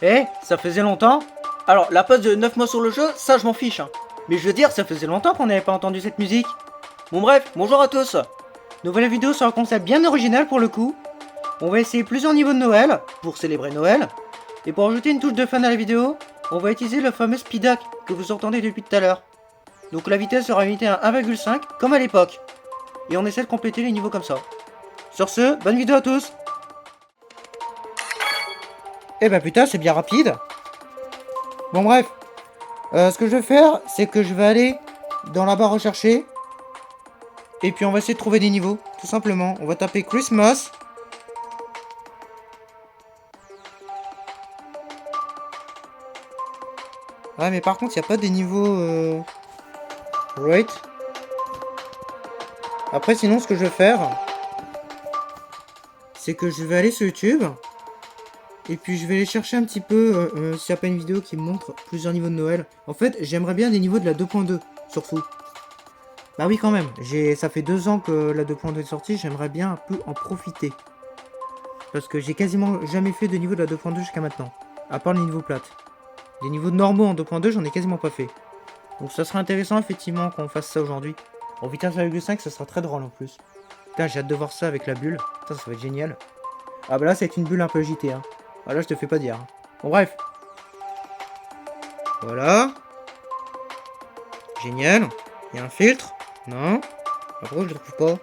Eh, ça faisait longtemps. Alors, la pause de 9 mois sur le jeu, ça je m'en fiche. Hein. Mais je veux dire, ça faisait longtemps qu'on n'avait pas entendu cette musique. Bon bref, bonjour à tous. Nouvelle vidéo sur un concept bien original pour le coup. On va essayer plusieurs niveaux de Noël, pour célébrer Noël. Et pour ajouter une touche de fun à la vidéo, on va utiliser le fameux speed hack que vous entendez depuis tout à l'heure. Donc la vitesse sera limitée à 1,5 comme à l'époque. Et on essaie de compléter les niveaux comme ça. Sur ce, bonne vidéo à tous. Eh ben putain, c'est bien rapide. Bon bref, ce que je vais faire, c'est que je vais aller dans la barre rechercher. Et puis on va essayer de trouver des niveaux, tout simplement. On va taper Christmas. Ouais, mais par contre, il n'y a pas des niveaux... Right. Après, sinon, ce que je vais faire, c'est que je vais aller sur YouTube. Et puis, je vais aller chercher un petit peu s'il n'y a pas une vidéo qui me montre plusieurs niveaux de Noël. En fait, j'aimerais bien des niveaux de la 2.2, surtout. Bah oui, quand même. Ça fait 2 ans que la 2.2 est sortie. J'aimerais bien un peu en profiter. Parce que j'ai quasiment jamais fait de niveau de la 2.2 jusqu'à maintenant. À part les niveaux plates. Des niveaux normaux en 2.2, j'en ai quasiment pas fait. Donc ça serait intéressant effectivement qu'on fasse ça aujourd'hui. En vitesse 1,5, ça sera très drôle en plus. Putain, j'ai hâte de voir ça avec la bulle. Ça va être génial. Ah bah là, c'est une bulle un peu agitée. Hein. Ah là, je te fais pas dire. Hein. Bon, bref. Voilà. Génial. Il y a un filtre. Non. Ah, pourquoi je le trouve pas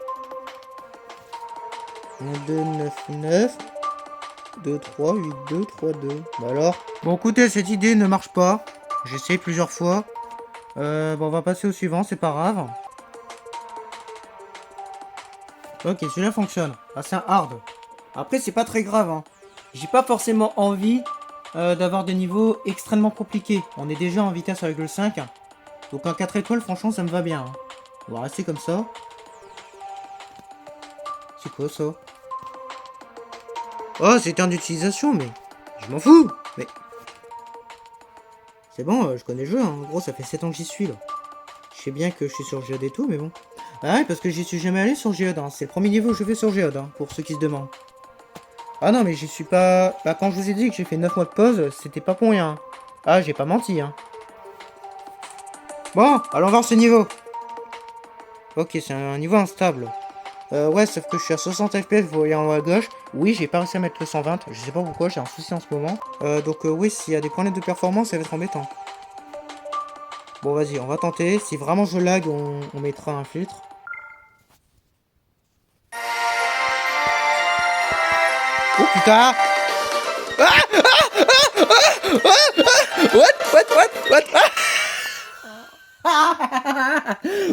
1, 2, 9, 9. 2, 3, 8, 2, 3, 2. Bah alors. Bon, écoutez, cette idée ne marche pas. J'ai essayé plusieurs fois. Bon, on va passer au suivant, c'est pas grave. Ok, celui-là fonctionne. Ah, c'est un hard. Après, c'est pas très grave. Hein. J'ai pas forcément envie d'avoir des niveaux extrêmement compliqués. On est déjà en vitesse 1,5. Donc un 4 étoiles, franchement, ça me va bien. Hein. On va rester comme ça. C'est quoi ça? Oh, c'est un d'utilisation, mais je m'en fous. Mais c'est bon, je connais le jeu. Hein. En gros, ça fait 7 ans que j'y suis là. Je sais bien que je suis sur Geode et tout, mais bon. Ah ouais, parce que j'y suis jamais allé sur Geode. Hein. C'est le premier niveau que je fais sur Geode, hein, pour ceux qui se demandent. Ah non, mais j'y suis pas... Bah, quand je vous ai dit que j'ai fait 9 mois de pause, c'était pas pour rien. Ah, j'ai pas menti, hein. Bon, allons voir ce niveau. Ok, c'est un niveau instable. Ouais, sauf que je suis à 60 FPS, vous voyez en haut à gauche. Oui, j'ai pas réussi à mettre le 120. Je sais pas pourquoi, j'ai un souci en ce moment. Donc oui, s'il y a des problèmes de performance, ça va être embêtant. Bon, vas-y, on va tenter. Si vraiment je lag, on mettra un filtre. Oh putain! What?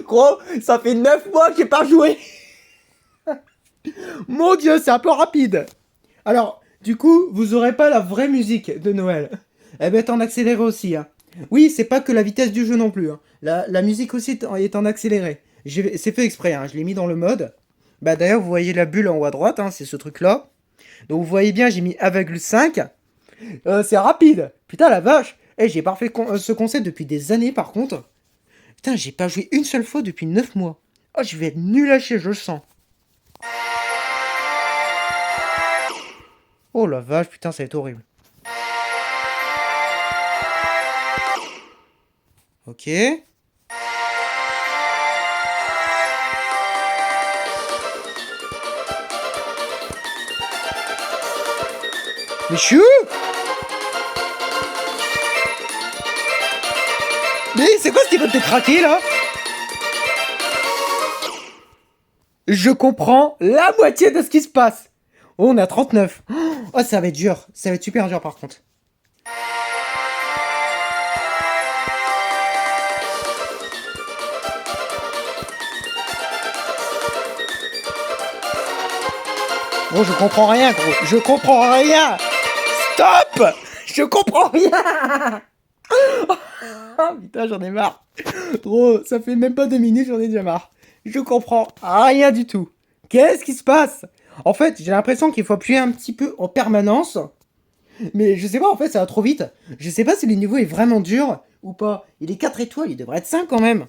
Gros, ça fait 9 mois que j'ai pas joué. Mon dieu, c'est un peu rapide. Alors, du coup, vous aurez pas la vraie musique de Noël. Elle va être en accéléré aussi. Hein. Oui, c'est pas que la vitesse du jeu non plus. Hein. La musique aussi est en accéléré. C'est fait exprès, hein. Je l'ai mis dans le mode. Bah d'ailleurs, vous voyez la bulle en haut à droite, hein, c'est ce truc-là. Donc vous voyez bien, j'ai mis 1,5. C'est rapide. Putain, la vache. Eh, j'ai pas fait ce concept depuis des années par contre. Putain, j'ai pas joué une seule fois depuis 9 mois. Oh, je vais être nul à chier, je le sens. Oh la vache, putain, ça va être horrible. Ok. Mais je suis où? Mais c'est quoi ce niveau de craqué là? Je comprends la moitié de ce qui se passe. Oh, on est à 39. Oh, ça va être dur. Ça va être super dur par contre. Gros, je comprends rien, gros. Je comprends rien. Stop. Je comprends rien. Oh, putain, j'en ai marre. Gros, ça fait même pas 2 minutes, j'en ai déjà marre. Je comprends rien du tout. Qu'est-ce qui se passe? En fait, j'ai l'impression qu'il faut appuyer un petit peu en permanence. Mais je sais pas, en fait, ça va trop vite. Je sais pas si le niveau est vraiment dur ou pas. Il est 4 étoiles, il devrait être 5 quand même.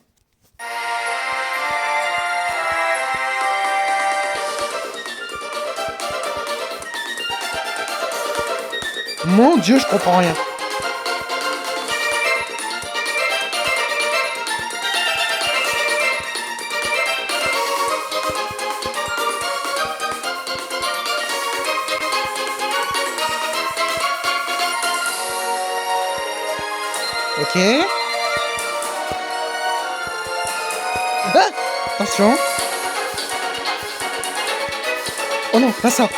Mon Dieu, je comprends rien. Ok. Ah, attention. Oh non, pas ça.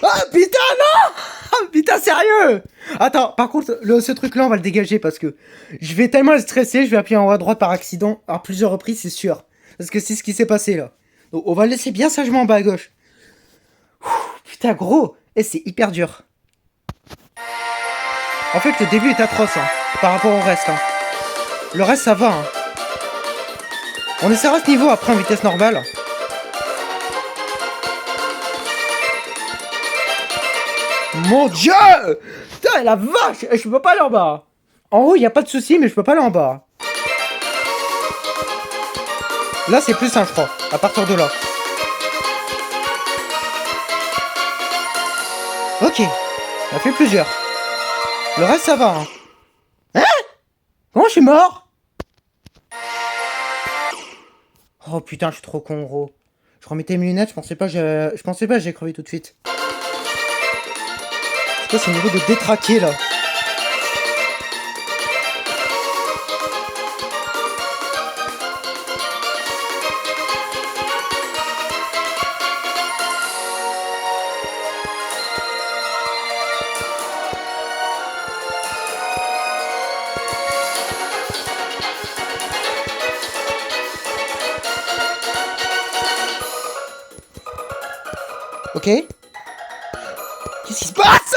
Ah putain, non. Ah, putain, sérieux. Attends, par contre, ce truc-là, on va le dégager parce que je vais tellement le stresser, je vais appuyer en haut à droite par accident à plusieurs reprises, c'est sûr. Parce que c'est ce qui s'est passé là. Donc, on va le laisser bien sagement en bas à gauche. Ouh, putain, gros. Et c'est hyper dur. En fait, le début est atroce hein, par rapport au reste. Hein. Le reste, ça va. Hein. On essaiera ce niveau après en vitesse normale. Mon Dieu! Putain, la vache! Je peux pas aller en bas. En haut, y a pas de souci, mais je peux pas aller en bas. Là, c'est plus simple, je crois. À partir de là. Ok. On a fait plusieurs. Le reste, ça va. Hein, hein? Comment je suis mort? Oh putain, je suis trop con, gros. Je remettais mes lunettes, je pensais pas que j'ai crevé tout de suite. C'est quoi ce niveau de détraqué, là? Ok. Qu'est-ce qui se passe?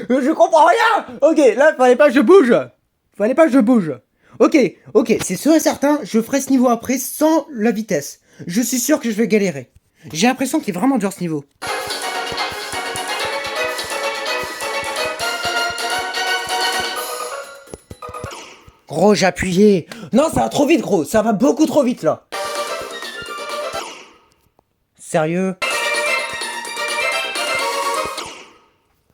Je comprends rien. Ok, là, fallait pas que je bouge. Fallait pas que je bouge. Ok, c'est sûr et certain, je ferai ce niveau après sans la vitesse. Je suis sûr que je vais galérer. J'ai l'impression qu'il est vraiment dur ce niveau. Gros, j'ai appuyé. Non, ça va trop vite, gros. Ça va beaucoup trop vite, là. Sérieux?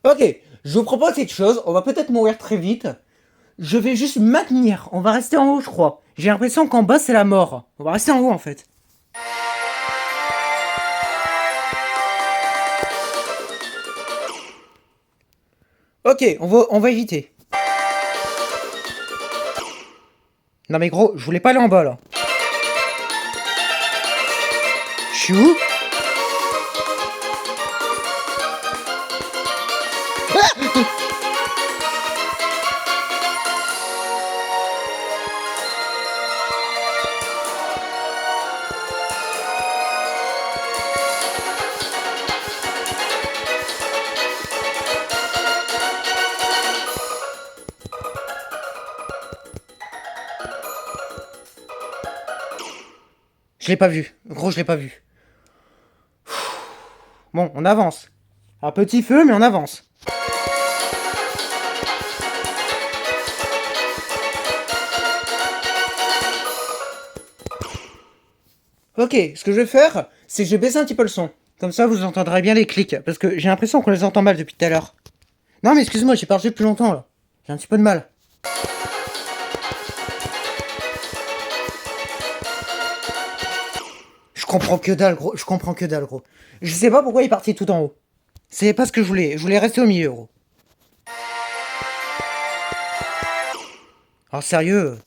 Ok, je vous propose quelque chose. On va peut-être mourir très vite. Je vais juste maintenir. On va rester en haut, je crois. J'ai l'impression qu'en bas, c'est la mort. On va rester en haut, en fait. Ok, on va éviter. Non mais gros, je voulais pas aller en bas, là. Je suis où? Je l'ai pas vu. Gros, je l'ai pas vu. Bon, on avance. À petit feu, mais on avance. Ok, ce que je vais faire, c'est que je vais baisser un petit peu le son. Comme ça, vous entendrez bien les clics. Parce que j'ai l'impression qu'on les entend mal depuis tout à l'heure. Non, mais excuse-moi, j'ai parlé plus longtemps, là. J'ai un petit peu de mal. Je comprends que dalle, gros. Je comprends que dalle, gros. Je sais pas pourquoi il est parti tout en haut. C'est pas ce que je voulais. Je voulais rester au milieu, gros. Alors, sérieux.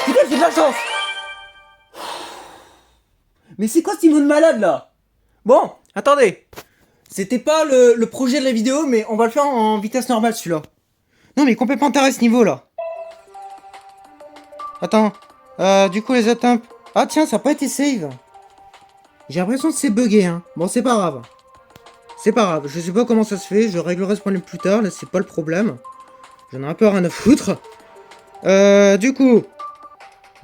Putain, j'ai de la chance. Mais c'est quoi ce niveau de malade là? Bon, attendez. C'était pas le projet de la vidéo, mais on va le faire en vitesse normale celui-là. Non, mais complètement taré ce niveau là. Attends. Du coup, les atteintes. Ah, tiens, ça n'a pas été save. J'ai l'impression que c'est bugué, hein. Bon, c'est pas grave. C'est pas grave. Je sais pas comment ça se fait. Je réglerai ce problème plus tard. Là, c'est pas le problème. J'en ai un peu rien à foutre. Du coup.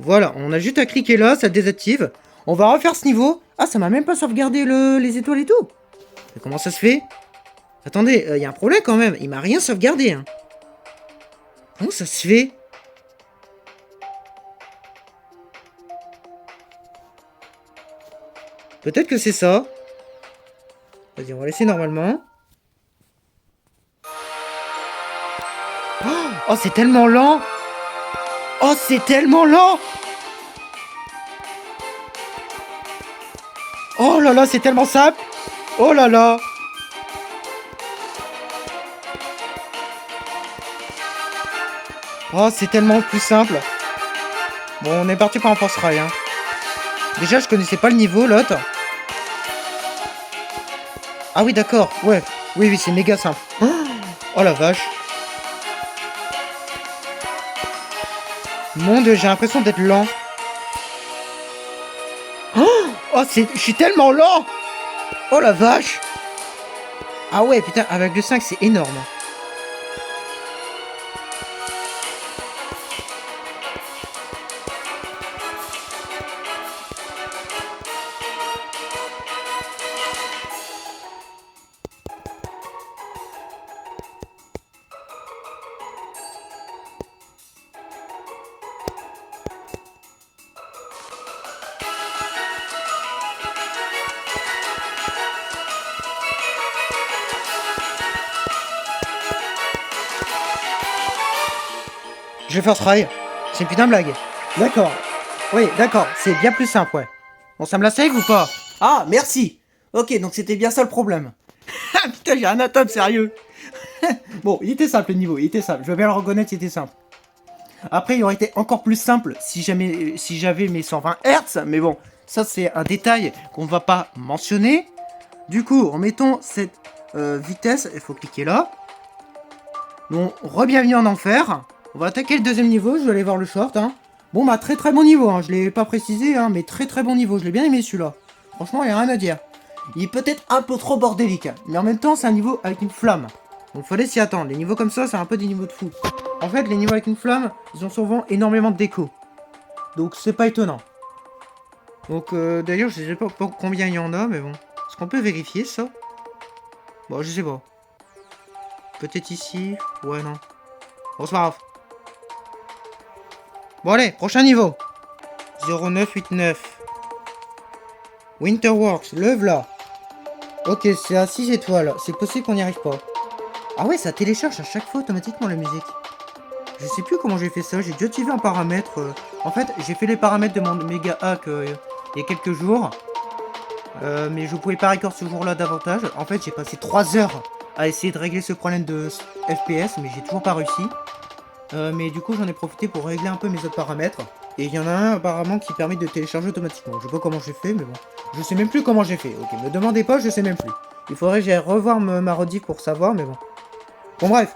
Voilà, on a juste à cliquer là, ça désactive. On va refaire ce niveau. Ah, ça m'a même pas sauvegardé les étoiles et tout. Mais comment ça se fait? Attendez, il y a un problème quand même. Il m'a rien sauvegardé, hein. Comment ça se fait? Peut-être que c'est ça. Vas-y, on va laisser normalement. Oh, c'est tellement lent. Oh, c'est tellement lent. Oh là là, c'est tellement simple. Oh là là. Oh, c'est tellement plus simple. Bon, on est parti pour un force rail, hein. Déjà, je connaissais pas le niveau, l'autre. Ah oui, d'accord, ouais. Oui, oui, c'est méga simple. Oh la vache. Mon dieu, j'ai l'impression d'être lent. Oh, je suis tellement lent. Oh la vache. Ah ouais, putain, avec le 5, c'est énorme. Je vais faire ce rail. C'est une putain de blague. D'accord. Oui, d'accord, c'est bien plus simple, ouais. Bon, ça me la save ou pas? Ah, merci. Ok, donc c'était bien ça le problème. Ah putain, j'ai un atome, sérieux. Bon, il était simple le niveau, il était simple. Je vais bien le reconnaître, il était simple. Après, il aurait été encore plus simple si j'avais mes 120 Hz, mais bon, ça c'est un détail qu'on va pas mentionner. Du coup, en mettant cette vitesse, il faut cliquer là. Donc, re-bienvenue en enfer. On va attaquer le deuxième niveau, je vais aller voir le short. Hein. Bon, bah très très bon niveau, hein. Je l'ai pas précisé, hein, mais très très bon niveau. Je l'ai bien aimé celui-là. Franchement, il n'y a rien à dire. Il est peut-être un peu trop bordélique, mais en même temps, c'est un niveau avec une flamme. Donc, fallait s'y attendre. Les niveaux comme ça, c'est un peu des niveaux de fou. En fait, les niveaux avec une flamme, ils ont souvent énormément de déco. Donc, c'est pas étonnant. Donc, d'ailleurs, je sais pas combien il y en a, mais bon. Est-ce qu'on peut vérifier ça? Bon, je sais pas. Peut-être ici. Ouais, non. Bon, c'est pas grave. Bon, allez, prochain niveau. 0989. Winterworks, le là. Ok, c'est à 6 étoiles. C'est possible qu'on n'y arrive pas. Ah ouais, ça télécharge à chaque fois automatiquement la musique. Je sais plus comment j'ai fait ça. J'ai dû activer un paramètre. En fait, j'ai fait les paramètres de mon méga hack il y a quelques jours. Mais je pouvais pas record ce jour-là davantage. En fait, j'ai passé 3 heures à essayer de régler ce problème de FPS, mais j'ai toujours pas réussi. Mais du coup, j'en ai profité pour régler un peu mes autres paramètres. Et il y en a un apparemment qui permet de télécharger automatiquement. Je sais pas comment j'ai fait, mais bon. Je sais même plus comment j'ai fait. Ok, me demandez pas, je sais même plus. Il faudrait que j'aille revoir ma rediff pour savoir, mais bon. Bon, bref.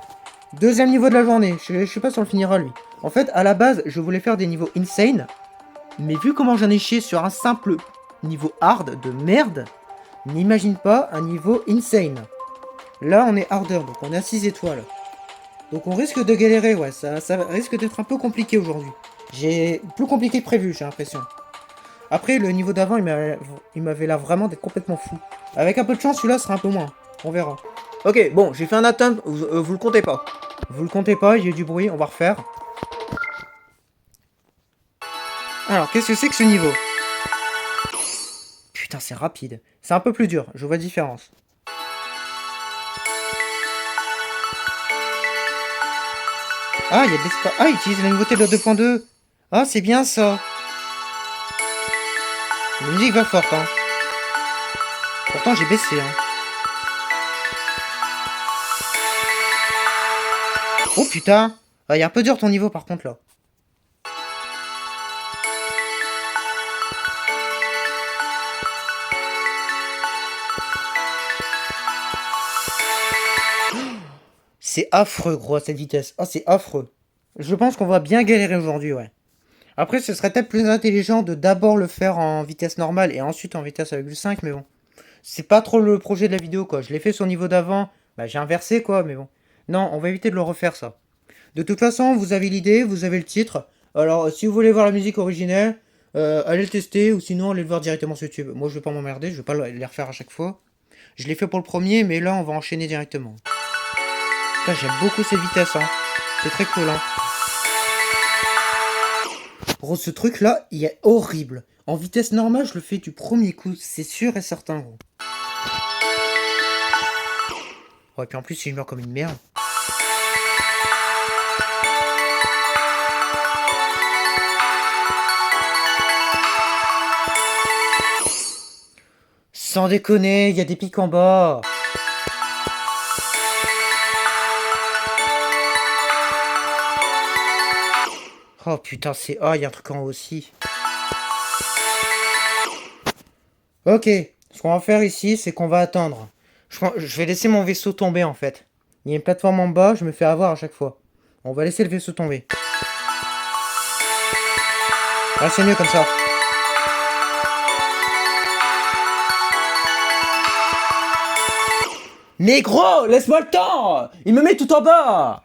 Deuxième niveau de la journée. Je sais pas si on le finira lui. En fait, à la base, je voulais faire des niveaux insane. Mais vu comment j'en ai chié sur un simple niveau hard de merde, n'imagine pas un niveau insane. Là, on est harder, donc on est à 6 étoiles. Donc on risque de galérer, ouais, ça risque d'être un peu compliqué aujourd'hui. J'ai plus compliqué que prévu, j'ai l'impression. Après, le niveau d'avant, il m'avait l'air vraiment d'être complètement fou. Avec un peu de chance, celui-là sera un peu moins. On verra. Ok, bon, j'ai fait un atteinte, vous le comptez pas. Vous le comptez pas, il y a eu du bruit, on va refaire. Alors, qu'est-ce que c'est que ce niveau? Putain, c'est rapide. C'est un peu plus dur, je vois la différence. Ah, il y a des Ah, il utilise la nouveauté de la 2.2. Ah, c'est bien ça. La musique va forte, hein. Pourtant, j'ai baissé, hein. Oh putain. Ah, il est un peu dur ton niveau par contre là. C'est affreux, gros, à cette vitesse. Ah, c'est affreux. Je pense qu'on va bien galérer aujourd'hui, ouais. Après, ce serait peut-être plus intelligent de d'abord le faire en vitesse normale et ensuite en vitesse 1,5, mais bon. C'est pas trop le projet de la vidéo, quoi. Je l'ai fait sur le niveau d'avant. Bah, j'ai inversé, quoi, mais bon. Non, on va éviter de le refaire, ça. De toute façon, vous avez l'idée, vous avez le titre. Alors, si vous voulez voir la musique originelle, allez le tester, ou sinon, allez le voir directement sur YouTube. Moi, je vais pas m'emmerder, je vais pas les refaire à chaque fois. Je l'ai fait pour le premier, mais là, on va enchaîner directement. Putain, j'aime beaucoup cette vitesse, hein. C'est très cool, hein. Gros, ce truc-là, il est horrible. En vitesse normale, je le fais du premier coup, c'est sûr et certain, gros. Ouais, puis en plus, si je meurs comme une merde. Sans déconner, il y a des pics en bas. Oh putain, c'est... Ah, il y a un truc en haut aussi. Ok, ce qu'on va faire ici, c'est qu'on va attendre. Je vais laisser mon vaisseau tomber, en fait. Il y a une plateforme en bas, je me fais avoir à chaque fois. On va laisser le vaisseau tomber. Ah, c'est mieux comme ça. Mais gros, laisse-moi le temps! Il me met tout en bas!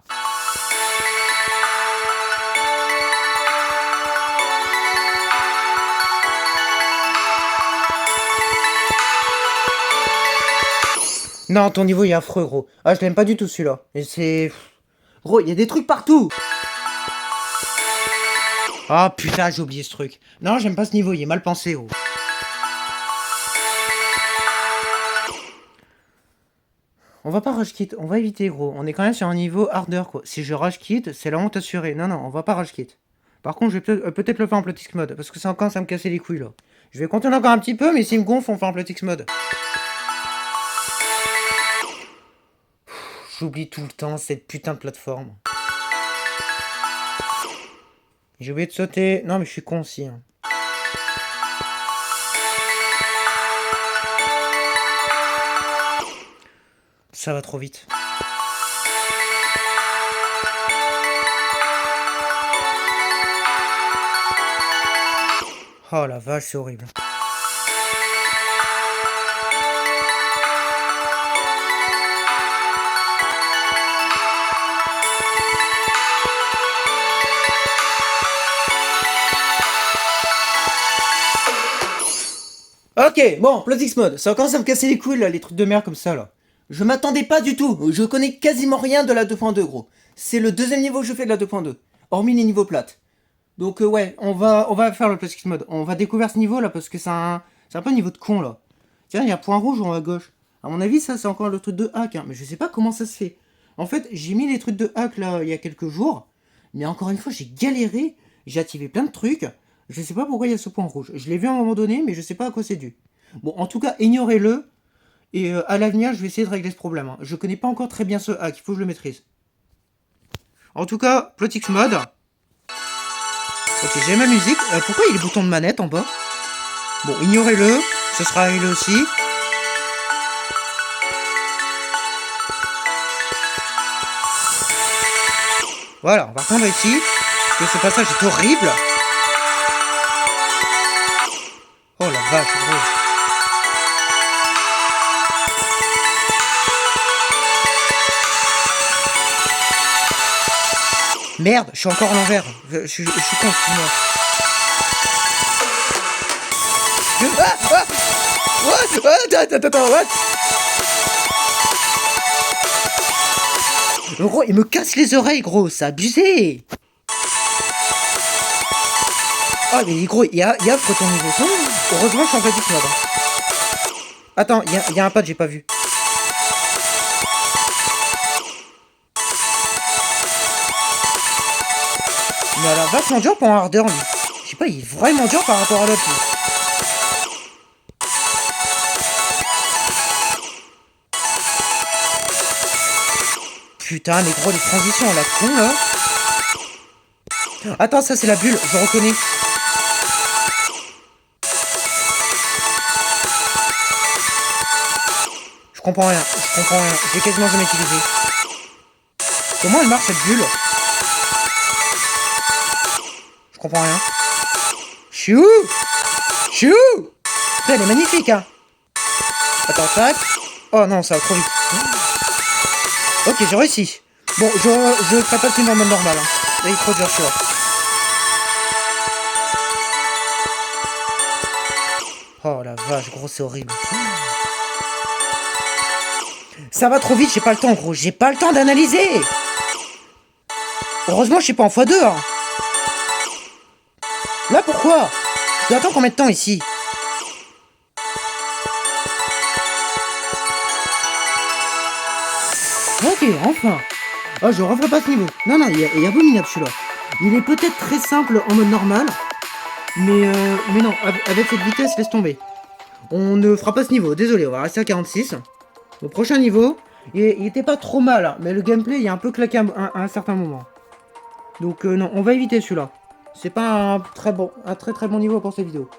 Non, ton niveau il est affreux, gros. Ah, je l'aime pas du tout celui-là. Et c'est... Gros, il y a des trucs partout! Ah putain, j'ai oublié ce truc. Non, j'aime pas ce niveau, il est mal pensé, gros. On va pas rush quit, on va éviter, gros. On est quand même sur un niveau harder, quoi. Si je rush quit, c'est la honte assurée. Non, non, on va pas rush quit. Par contre, je vais peut-être le faire en Plotix mode, parce que ça commence à me casser les couilles, là. Je vais continuer encore un petit peu, mais s'il me gonfle, on fait en Plotix mode. J'oublie tout le temps cette putain de plateforme. J'ai oublié de sauter. Non, mais je suis con aussi, hein. Ça va trop vite. Oh la vache, c'est horrible. Ok, bon, Plotix mode. Ça commence à me casser les couilles, là, les trucs de merde comme ça, là. Je m'attendais pas du tout. Je connais quasiment rien de la 2.2, gros. C'est le deuxième niveau que je fais de la 2.2. Hormis les niveaux plates. Donc ouais, on va faire le Plotix mode. On va découvrir ce niveau là parce que c'est un peu un niveau de con là. Tiens, il y a un point rouge en haut à gauche. À mon avis, ça c'est encore le truc de hack, hein. Mais je sais pas comment ça se fait. En fait, j'ai mis les trucs de hack là il y a quelques jours. Mais encore une fois, j'ai galéré. J'ai activé plein de trucs. Je sais pas pourquoi il y a ce point rouge. Je l'ai vu à un moment donné, mais je sais pas à quoi c'est dû. Bon, en tout cas, ignorez-le. Et à l'avenir, je vais essayer de régler ce problème, hein. Je connais pas encore très bien ce hack, il faut que je le maîtrise. En tout cas, Plotix mode. Ok, j'ai ma musique. Pourquoi il y a les boutons de manette en bas? Bon, ignorez-le. Ce sera réglé aussi. Voilà, on va reprendre ici. Parce que ce passage est horrible. Oh la vache, gros. Merde, je suis encore à l'envers. Je suis con, excuse-moi. Attends, what? Gros, il me casse les oreilles, gros, c'est abusé. Oh, mais gros, il y a affreux ton niveau. Heureusement, je suis en Plotix mode. Attends, il y a un pad, j'ai pas vu. Il a l'air vachement dur pour un harder, lui. Je sais pas, il est vraiment dur par rapport à l'autre. Putain, mais gros, les transitions à la con, là. Attends, ça, c'est la bulle, je reconnais. Je comprends rien. J'ai quasiment jamais utilisé. Comment elle marche cette bulle? Je comprends rien. Chou! Chou! Elle est magnifique, hein. Attends, tac. Oh non, ça va trop vite. Ok, j'ai réussi. Bon, je ferai pas le film en mode normal. Hein. Là, il est trop dur, celui-là. Oh la vache, gros, c'est horrible. Ça va trop vite, j'ai pas le temps, gros. J'ai pas le temps d'analyser. Heureusement, je suis pas en x2. Hein. Là, pourquoi? Je dois attendre combien de temps ici? Ok, enfin. Oh, je referai pas ce niveau. Non, non, il est abominable celui-là. Il est peut-être très simple en mode normal. Mais non, avec cette vitesse, laisse tomber. On ne fera pas ce niveau, désolé, on va rester à 46. Au prochain niveau, il était pas trop mal, hein, mais le gameplay il est un peu claqué à un certain moment. Donc non, on va éviter celui-là. C'est pas un très très bon niveau pour cette vidéo.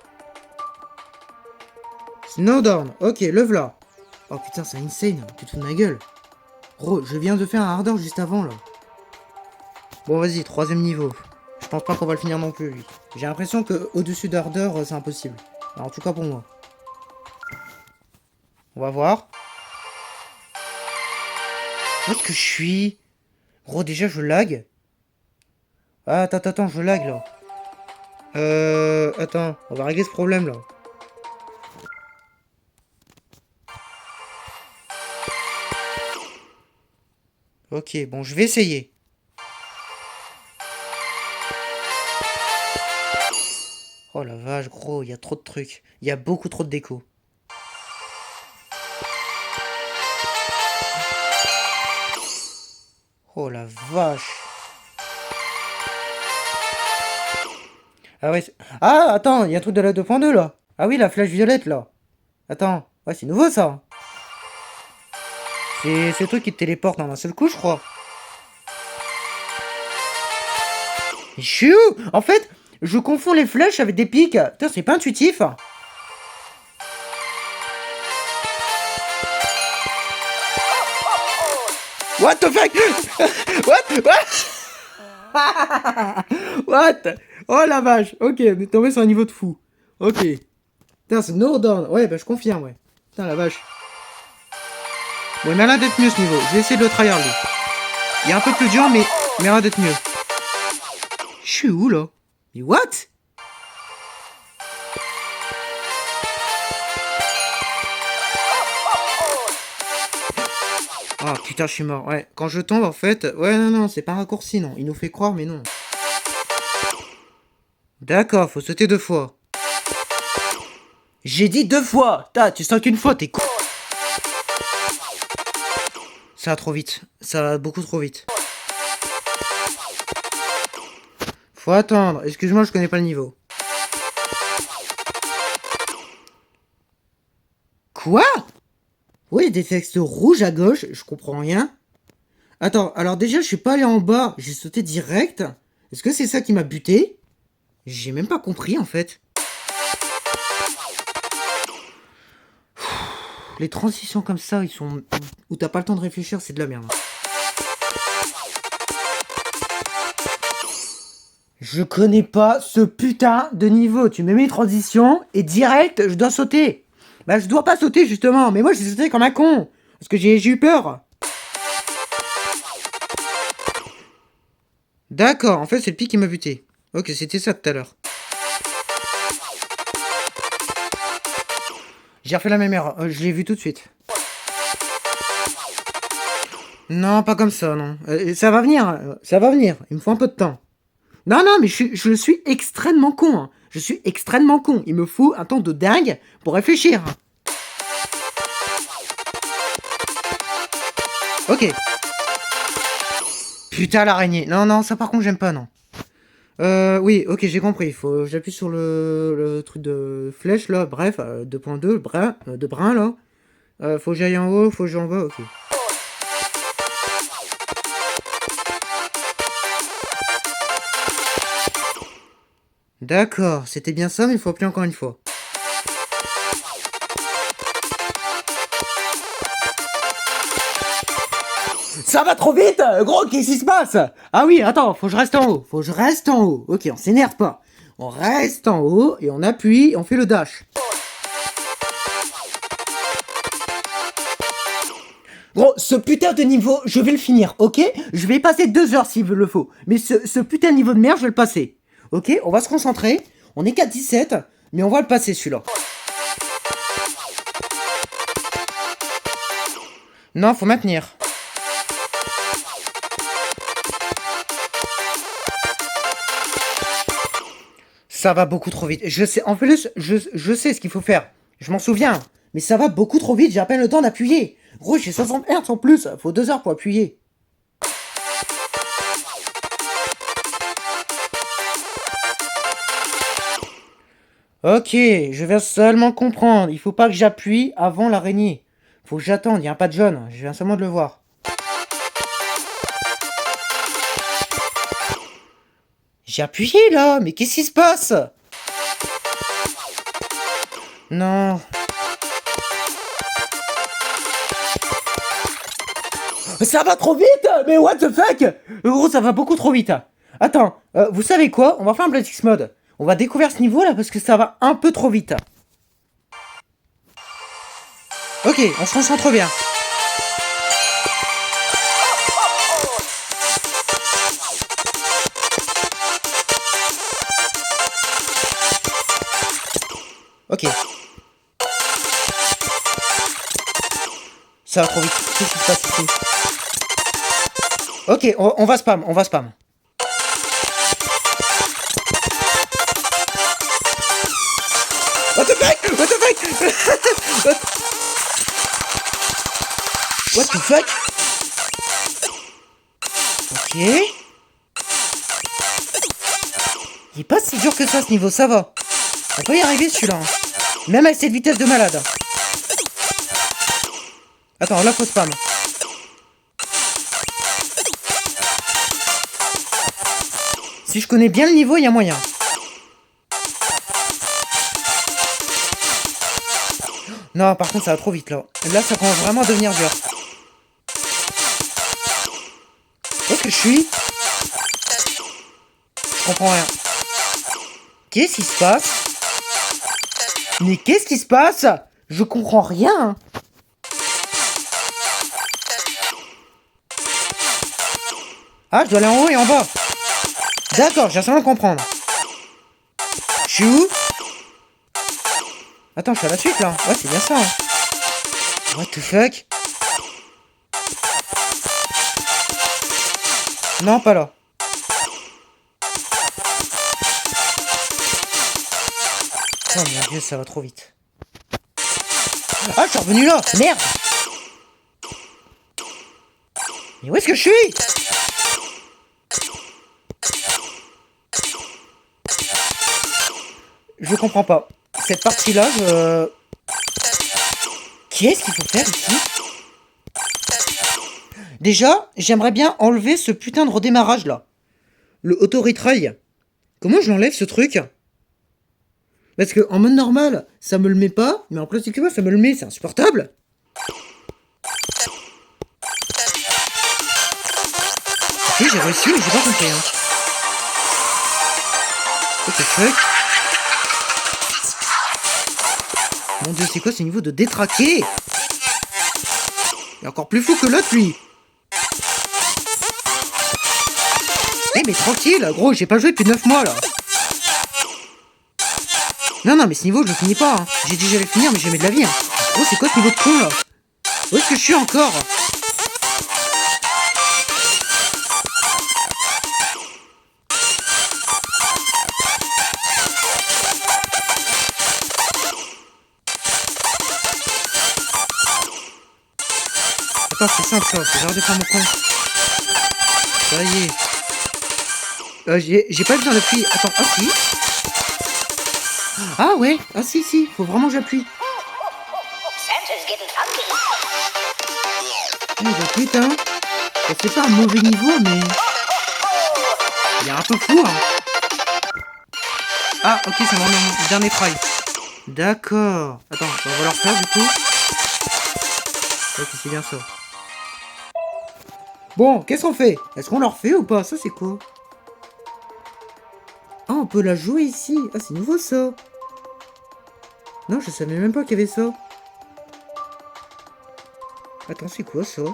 Snowdorn, ok, le v'là. Oh putain, c'est insane, tu te fous de ma gueule. Gros, je viens de faire un hardeur juste avant là. Bon vas-y, troisième niveau. Je pense pas qu'on va le finir non plus lui. J'ai l'impression que au-dessus d'hardeur, c'est impossible. Alors, en tout cas pour moi. On va voir. Où est-ce que je suis? Gros, déjà je lag. Ah, attends, je lag là. Attends, on va régler ce problème là. Ok, bon, je vais essayer. Oh la vache, gros, il y a trop de trucs. Il y a beaucoup trop de déco. Oh la vache. Ah ouais. Ah, attends, il y a un truc de la 2.2 là. Ah oui, la flèche violette là. Attends, ouais, c'est nouveau ça. C'est ce truc qui te téléporte en un seul coup, je crois. Mais je suis où? En fait, je confonds les flèches avec des pics. Putain, c'est pas intuitif. What the fuck? What? Oh la vache. Ok, on est tombé sur un niveau de fou. Ok. Putain, c'est Nordorn. Ouais, bah je confirme, ouais. Putain, la vache. Bon, il m'a l'air d'être mieux ce niveau. Je vais essayer de le tryhard, lui. Il est un peu plus dur, mais il m'a l'air d'être mieux. Je suis où, là? Mais what? Ah putain, je suis mort. Ouais, quand je tombe, en fait... Ouais, non, c'est pas un raccourci, non. Il nous fait croire, mais non. D'accord, faut sauter 2 fois. J'ai dit 2 fois. Tu sens qu'une fois, t'es con. Ça va trop vite. Ça va beaucoup trop vite. Faut attendre. Excuse-moi, je connais pas le niveau. Quoi? Oui, des textes rouges à gauche. Je comprends rien. Attends, alors déjà, je suis pas allé en bas. J'ai sauté direct. Est-ce que c'est ça qui m'a buté? J'ai même pas compris, en fait. Les transitions comme ça, ils sont... où t'as pas le temps de réfléchir, c'est de la merde. Je connais pas ce putain de niveau. Tu me mets une transition et direct, je dois sauter. Bah, je dois pas sauter, justement. Mais moi, j'ai sauté comme un con. Parce que j'ai eu peur. D'accord, en fait, c'est le pic qui m'a buté. Ok, c'était ça tout à l'heure. J'ai refait la même erreur. Je l'ai vu tout de suite. Non, pas comme ça, non. Ça va venir. Ça va venir. Il me faut un peu de temps. Non, mais je suis extrêmement con. Hein. Je suis extrêmement con. Il me faut un temps de dingue pour réfléchir. Ok. Putain, l'araignée. Non, ça par contre, j'aime pas, non. Oui, ok, j'ai compris. Faut j'appuie sur le truc de flèche, là. Bref, 2.2, de brin, là. Faut que j'aille en haut, faut que j'en bas, ok. D'accord, c'était bien ça, mais il faut appeler encore une fois. Ça va trop vite. Gros, qu'est-ce qui se passe? Ah oui, attends, faut que je reste en haut. Faut que je reste en haut. Ok, on s'énerve pas. On reste en haut et on appuie et on fait le dash. Gros, ce putain de niveau, je vais le finir, ok? Je vais y passer 2 heures s'il le faut. Mais ce putain de niveau de merde, je vais le passer. Ok, on va se concentrer. On est qu'à 17, mais on va le passer celui-là. Non, faut maintenir. Ça va beaucoup trop vite. Je sais, en plus, je sais ce qu'il faut faire. Je m'en souviens. Mais ça va beaucoup trop vite, j'ai à peine le temps d'appuyer. Gros, j'ai 60 Hz en plus. Faut 2 heures pour appuyer. Ok, je viens seulement comprendre. Il faut pas que j'appuie avant l'araignée. Faut que j'attende, il y a un pas de jaune. Je viens seulement de le voir. J'ai appuyé là, mais qu'est-ce qui se passe? Non. Ça va trop vite. Mais what the fuck? Gros, ça va beaucoup trop vite. Attends, vous savez quoi? On va faire un Blood X mode. On va découvrir ce niveau là parce que ça va un peu trop vite. Ok, on se concentre bien. Ok. Ça va trop vite. Qu'est-ce qui se passe ici? Ok, on va spam, on va spam. What the fuck? What the fuck? What the fuck? Ok. Il est pas si dur que ça ce niveau, ça va. On peut y arriver celui-là. Hein. Même avec cette vitesse de malade. Attends, là faut spam. Si je connais bien le niveau, il y a moyen. Non, par contre, ça va trop vite, là. Là, ça commence vraiment à devenir dur. Où est-ce que je suis? Je comprends rien. Qu'est-ce qui se passe? Mais qu'est-ce qui se passe? Je comprends rien. Ah, je dois aller en haut et en bas. D'accord, j'ai de comprendre. Je suis où? Attends, je suis à la suite là. Ouais, c'est bien ça. Hein. What the fuck? Non, pas là. Oh mon dieu, ça va trop vite. Ah, je suis revenu là. Merde. Mais où est-ce que je suis? Je comprends pas. Cette partie-là, Qu'est-ce qu'il faut faire ici? Déjà, j'aimerais bien enlever ce putain de redémarrage là. Le auto-retry. Comment je l'enlève ce truc? Parce que en mode normal, ça me le met pas, mais en plastique ça me le met, c'est insupportable. Ok, j'ai réussi, mais j'ai pas compris. Hein. What the fuck? Mon dieu, c'est quoi ce niveau de détraqué? Il est encore plus fou que l'autre, lui. Eh, mais tranquille, gros, j'ai pas joué depuis 9 mois, là. Non, non, mais ce niveau, je le finis pas. Hein. J'ai dit que j'allais finir, mais j'ai mis de la vie. Hein. Gros, c'est quoi ce niveau de con, là? Où est-ce que je suis encore? Attends, c'est simple, ça. Faut que j'arrête de faire mon con. Ça y est. J'ai pas besoin d'appuyer. Attends, ah si. Ah ouais, ah si, faut vraiment que j'appuie. Eh bah putain, c'est pas un mauvais niveau, mais... Il est un peu fou, hein. Ah, ok, c'est mon dernier try. D'accord. Attends, on va leur faire, du coup. Ok, c'est bien ça. Bon, qu'est-ce qu'on fait? Est-ce qu'on leur fait ou pas? Ça, c'est quoi? Ah, on peut la jouer ici. Ah, c'est nouveau, ça. Non, je savais même pas qu'il y avait ça. Attends, c'est quoi, ça? Je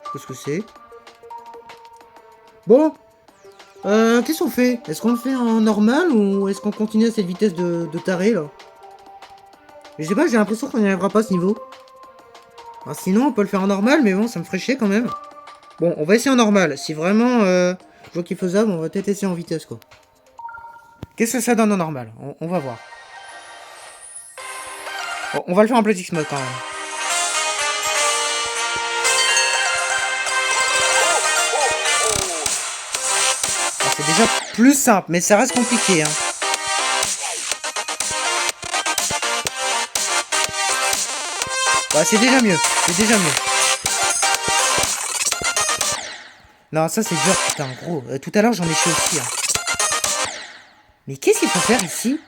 sais pas ce que c'est. Bon, qu'est-ce qu'on fait? Est-ce qu'on le fait en normal ou est-ce qu'on continue à cette vitesse de taré, là? Je sais pas, j'ai l'impression qu'on n'y arrivera pas à ce niveau. Ah, sinon, on peut le faire en normal, mais bon, ça me ferait chier quand même. Bon, on va essayer en normal. Si vraiment, je vois qu'il est faisable, on va peut-être essayer en vitesse, quoi. Qu'est-ce que ça donne en normal? On va voir. Bon, on va le faire en Platix mode quand même. Alors, c'est déjà plus simple, mais ça reste compliqué, hein. Bah, c'est déjà mieux. C'est déjà mieux. Non, ça c'est dur, putain, gros. Tout à l'heure, j'en ai chié aussi, hein. Mais qu'est-ce qu'il faut faire ici?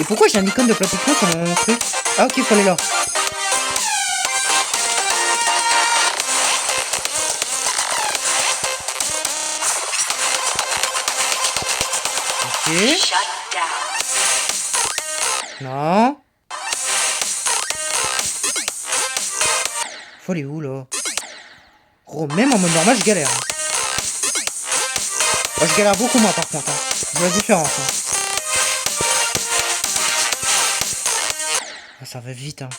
Et pourquoi j'ai un icône de Platix mode sur mon truc? Ah, ok, faut aller là. Ok. Non. Faut aller où, là? Gros, même en mode normal, je galère. Moi, je galère beaucoup moins, par contre. Hein. Je vois la différence. Hein. Ah, ça va vite. Hein.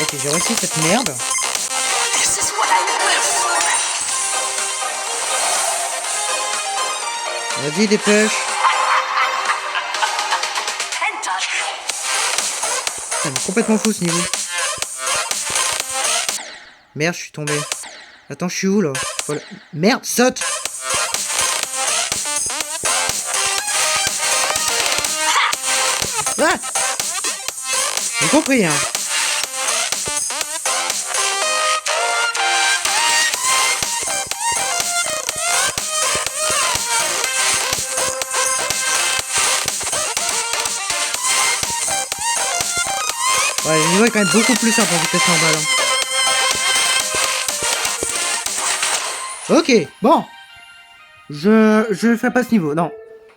Ok, j'ai réussi cette merde. Vas-y, dépêche. Putain, mais complètement fou ce niveau. Merde, je suis tombé. Attends, je suis où là? Voilà. Merde, saute! Ah! J'ai compris, hein. Ouais, le niveau est quand même beaucoup plus simple en vitesse normale. Hein. Ok, bon. Je fais pas ce niveau, non.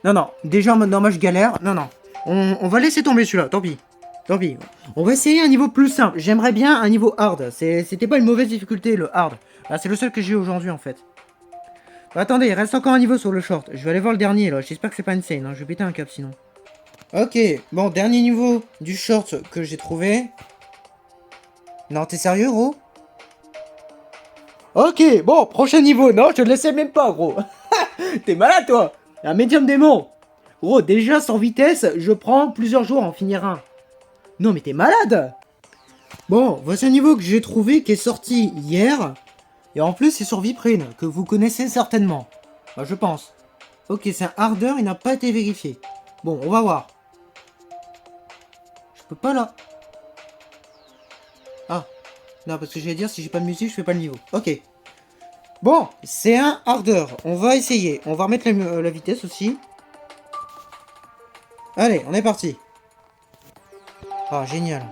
Non, non. Déjà en mode normal, je galère. Non, non. On va laisser tomber celui-là, tant pis. Tant pis. On va essayer un niveau plus simple. J'aimerais bien un niveau hard. C'était pas une mauvaise difficulté, le hard. Ah, c'est le seul que j'ai aujourd'hui, en fait. Bah, attendez, il reste encore un niveau sur le short. Je vais aller voir le dernier, là. J'espère que c'est pas insane, hein. Je vais péter un cap, sinon. Ok, bon, dernier niveau du short que j'ai trouvé. Non, t'es sérieux, gros? Ok, bon, prochain niveau. Non, je te laissais même pas, gros. T'es malade, toi. Un médium démon. Gros, déjà, sans vitesse, je prends plusieurs jours à en finir un. Non, mais t'es malade. Bon, voici un niveau que j'ai trouvé qui est sorti hier. Et en plus, c'est sur Viprine, que vous connaissez certainement. Bah, je pense. Ok, c'est un harder, il n'a pas été vérifié. Bon, on va voir. Je peux pas là. Ah. Non, parce que j'allais dire, si j'ai pas de musique, je fais pas le niveau. Ok. Bon, c'est un harder. On va essayer. On va remettre la vitesse aussi. Allez, on est parti. Ah, génial.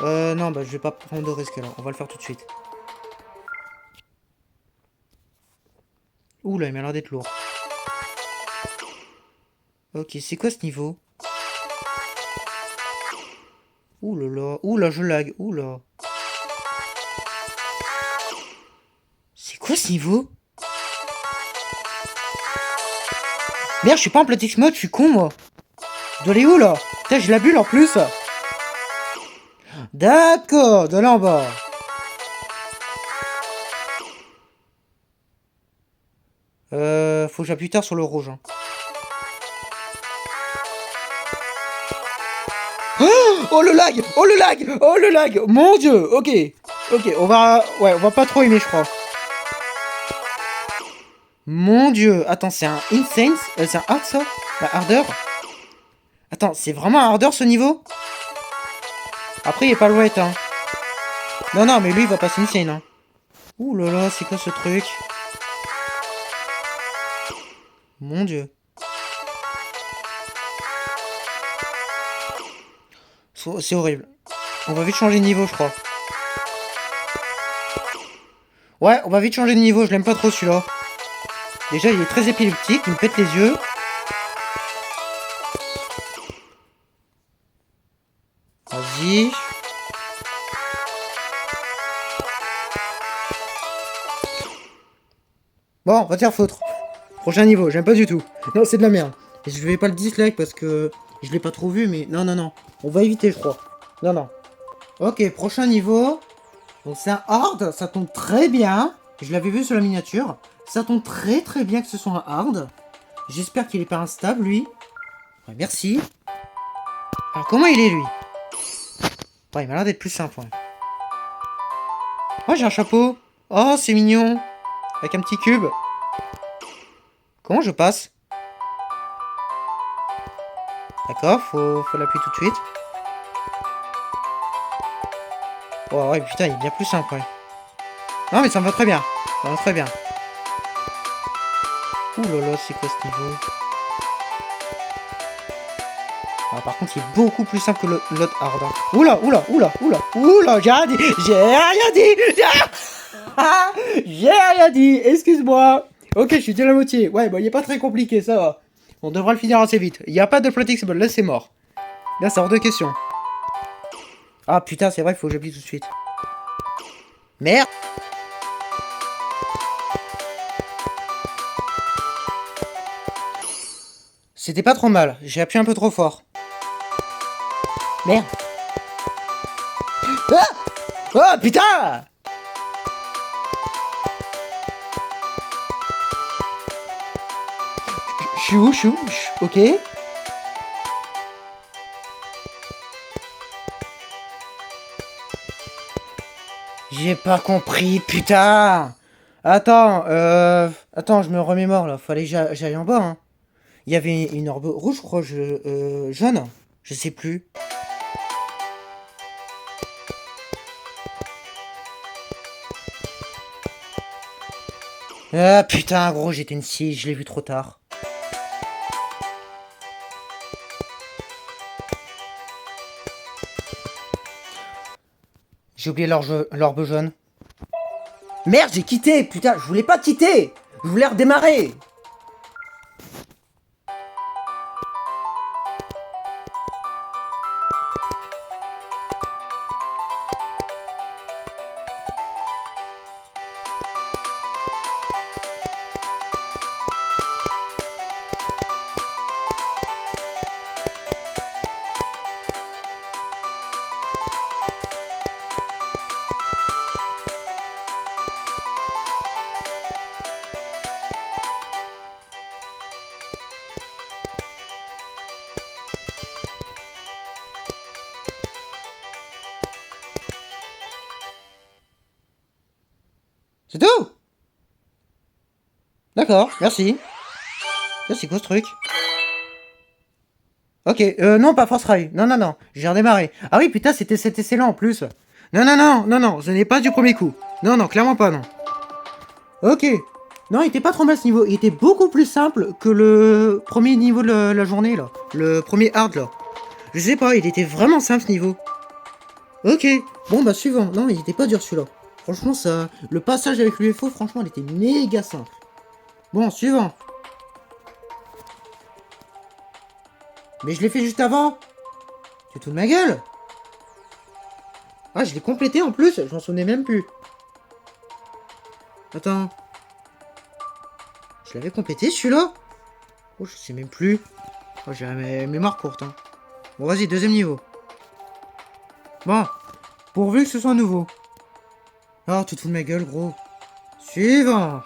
Non, bah je vais pas prendre de risque là. On va le faire tout de suite. Ouh là, il m'a l'air d'être lourd. Ok, c'est quoi ce niveau? Ouh là, je lag. Ouh là. C'est quoi ce niveau? Merde, je suis pas en Platix mode, je suis con moi. Je dois aller où là? Putain, j'ai la bulle en plus. D'accord, de là en bas. Faut que j'appuie tard sur le rouge. Hein. Oh le lag! Oh le lag! Oh le lag! Mon dieu! Ok. Ok, on va... Ouais, on va pas trop aimer, je crois. Mon dieu! Attends, c'est un insane? C'est un hard ça? Un harder? Attends, c'est vraiment un harder ce niveau? Après, il est pas le wet, hein. Non, non, mais lui, il va passer insane, hein. Ouh là là, c'est quoi ce truc? Mon dieu. C'est horrible. On va vite changer de niveau, je crois. Ouais, on va vite changer de niveau, je l'aime pas trop celui-là. Déjà, il est très épileptique, il me pète les yeux. Vas-y. Bon, on va te faire foutre. Prochain niveau, j'aime pas du tout. Non, c'est de la merde. Et je vais pas le dislike parce que je l'ai pas trop vu, mais non, non, non. On va éviter, je crois. Non, non. Ok, prochain niveau. Donc c'est un hard, ça tombe très bien. Je l'avais vu sur la miniature. Ça tombe très très bien que ce soit un hard. J'espère qu'il est pas instable, lui. Ouais, merci. Alors, comment il est, lui? Ouais, il m'a l'air d'être plus simple, ouais. Oh, j'ai un chapeau. Oh, c'est mignon. Avec un petit cube. Comment je passe? D'accord, faut l'appuyer tout de suite. Oh, ouais, putain, il est bien plus simple, ouais. Non, mais ça me va très bien. Ça me va très bien. Ouh là là, c'est quoi ce niveau? Ah, par contre, il est beaucoup plus simple que l'autre hard. Hein. Oula, oula, oula, oula, oula, j'ai rien dit, j'ai rien dit, j'ai rien dit, excuse-moi. Ok, je suis déjà à la moitié. Ouais, bon, il est pas très compliqué, ça va. On devra le finir assez vite. Il n'y a pas de flexible, là c'est mort. Là, c'est hors de question. Ah putain, c'est vrai, il faut que j'appuie tout de suite. Merde. C'était pas trop mal, j'ai appuyé un peu trop fort. Merde. Ah oh putain. Je suis où, ok. J'ai pas compris, putain. Attends, attends, je me remémore là, fallait que j'aille en bas, hein. Il y avait une orbe rouge, je crois, jaune, je sais plus. Ah putain, gros, j'étais une scie, je l'ai vu trop tard. J'ai oublié l'orbe jaune. Merde, j'ai quitté, putain, je voulais pas quitter. Je voulais redémarrer. C'est tout. D'accord, merci. C'est quoi ce truc? Ok, non, pas Force Rail. Non, non, non, j'ai redémarré. Ah oui, putain, c'était cet essai-là en plus. Non, non, non, non, non, ce n'est pas du premier coup. Non, non, clairement pas, non. Ok. Non, il était pas trop mal ce niveau. Il était beaucoup plus simple que le premier niveau de la journée, là. Le premier hard, là. Je sais pas, il était vraiment simple ce niveau. Ok. Bon, bah, suivant. Non, il était pas dur celui-là. Franchement, ça. Le passage avec l'UFO, franchement, il était méga simple. Bon, suivant. Mais je l'ai fait juste avant. Tu te fous de ma gueule? Ah, je l'ai complété en plus, je m'en souvenais même plus. Attends. Je l'avais complété celui-là? Oh, je sais même plus. Oh, j'ai la mémoire courte. Hein. Bon, vas-y, deuxième niveau. Bon, pourvu que ce soit nouveau. Oh, tu te fous de ma gueule, gros. Suivant.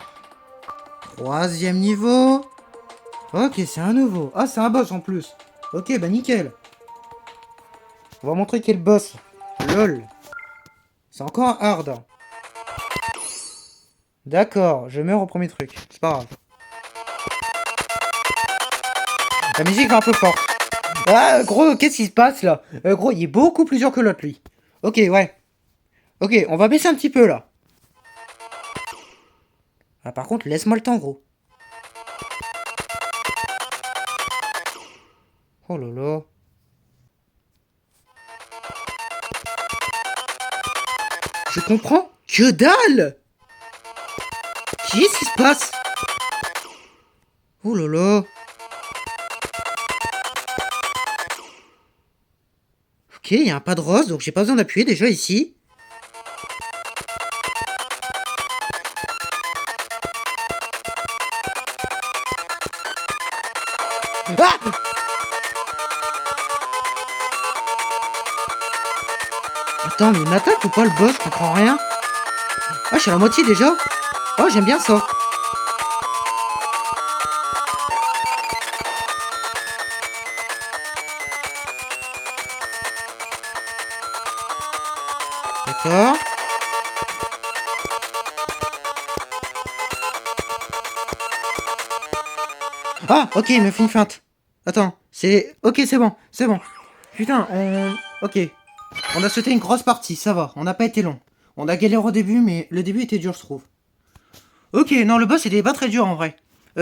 Troisième niveau. Ok, c'est un nouveau. Ah, c'est un boss en plus. Ok, bah nickel. On va montrer quel boss. LOL. C'est encore un hard. D'accord, je meurs au premier truc. C'est pas grave. La musique va un peu forte. Ah, gros, qu'est-ce qui se passe là? Gros, il est beaucoup plus dur que l'autre, lui. Ok, ouais. Ok, on va baisser un petit peu là. Ah, par contre, laisse-moi le temps, gros. Oh là là. Je comprends que dalle. Qu'est-ce qui se passe? Oh là là. Ok, il y a un pas de rose, donc j'ai pas besoin d'appuyer déjà ici. Ah! Attends, mais il m'attaque ou pas le boss? Je comprends rien. Ah, je suis à la moitié déjà. Oh, j'aime bien ça. D'accord. Ah, ok, il m'a fait une feinte. Attends, c'est... Ok, c'est bon, c'est bon. Putain, Ok. On a sauté une grosse partie, ça va. On n'a pas été long. On a galéré au début, mais le début était dur, je trouve. Ok, non, le boss était pas très dur en vrai.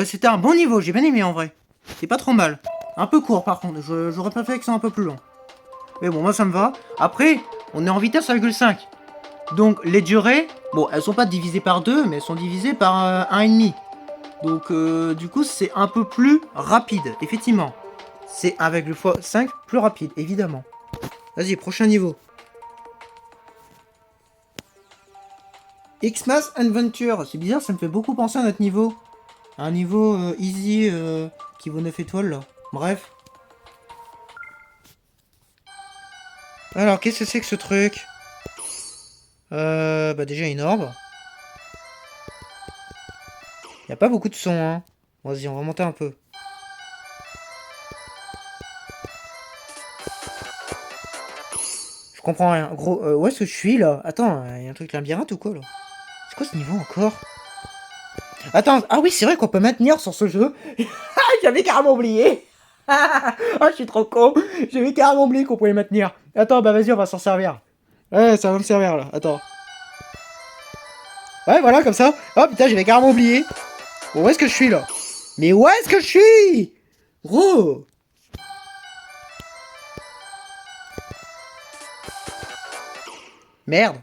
C'était un bon niveau, j'ai bien aimé en vrai. C'est pas trop mal. Un peu court par contre, j'aurais préféré que ça soit un peu plus long. Mais bon, moi ça me va. Après, on est en vitesse 1,5. Donc les durées, bon, elles sont pas divisées par 2, mais elles sont divisées par 1,5. Donc du coup, c'est un peu plus rapide, effectivement. C'est avec le x5 plus rapide, évidemment. Vas-y, prochain niveau. Xmas Adventure. C'est bizarre, ça me fait beaucoup penser à notre niveau. Un niveau easy qui vaut 9 étoiles là. Bref. Alors, qu'est-ce que c'est que ce truc? Bah déjà une orbe. Y a pas beaucoup de son, hein. Vas-y, on va monter un peu. Je comprends rien. Gros, où est-ce que je suis là? Attends, y a un truc labyrinthe ou quoi là? C'est quoi ce niveau encore? Attends, ah oui, c'est vrai qu'on peut maintenir sur ce jeu. J'avais carrément oublié. Ah, je suis trop con. J'avais carrément oublié qu'on pouvait maintenir. Attends, bah vas-y, on va s'en servir. Ouais, ça va me servir là. Attends. Ouais, voilà, comme ça. Oh putain, j'avais carrément oublié. Bon, où est-ce que je suis là? Mais où est-ce que je suis? Gros. Merde.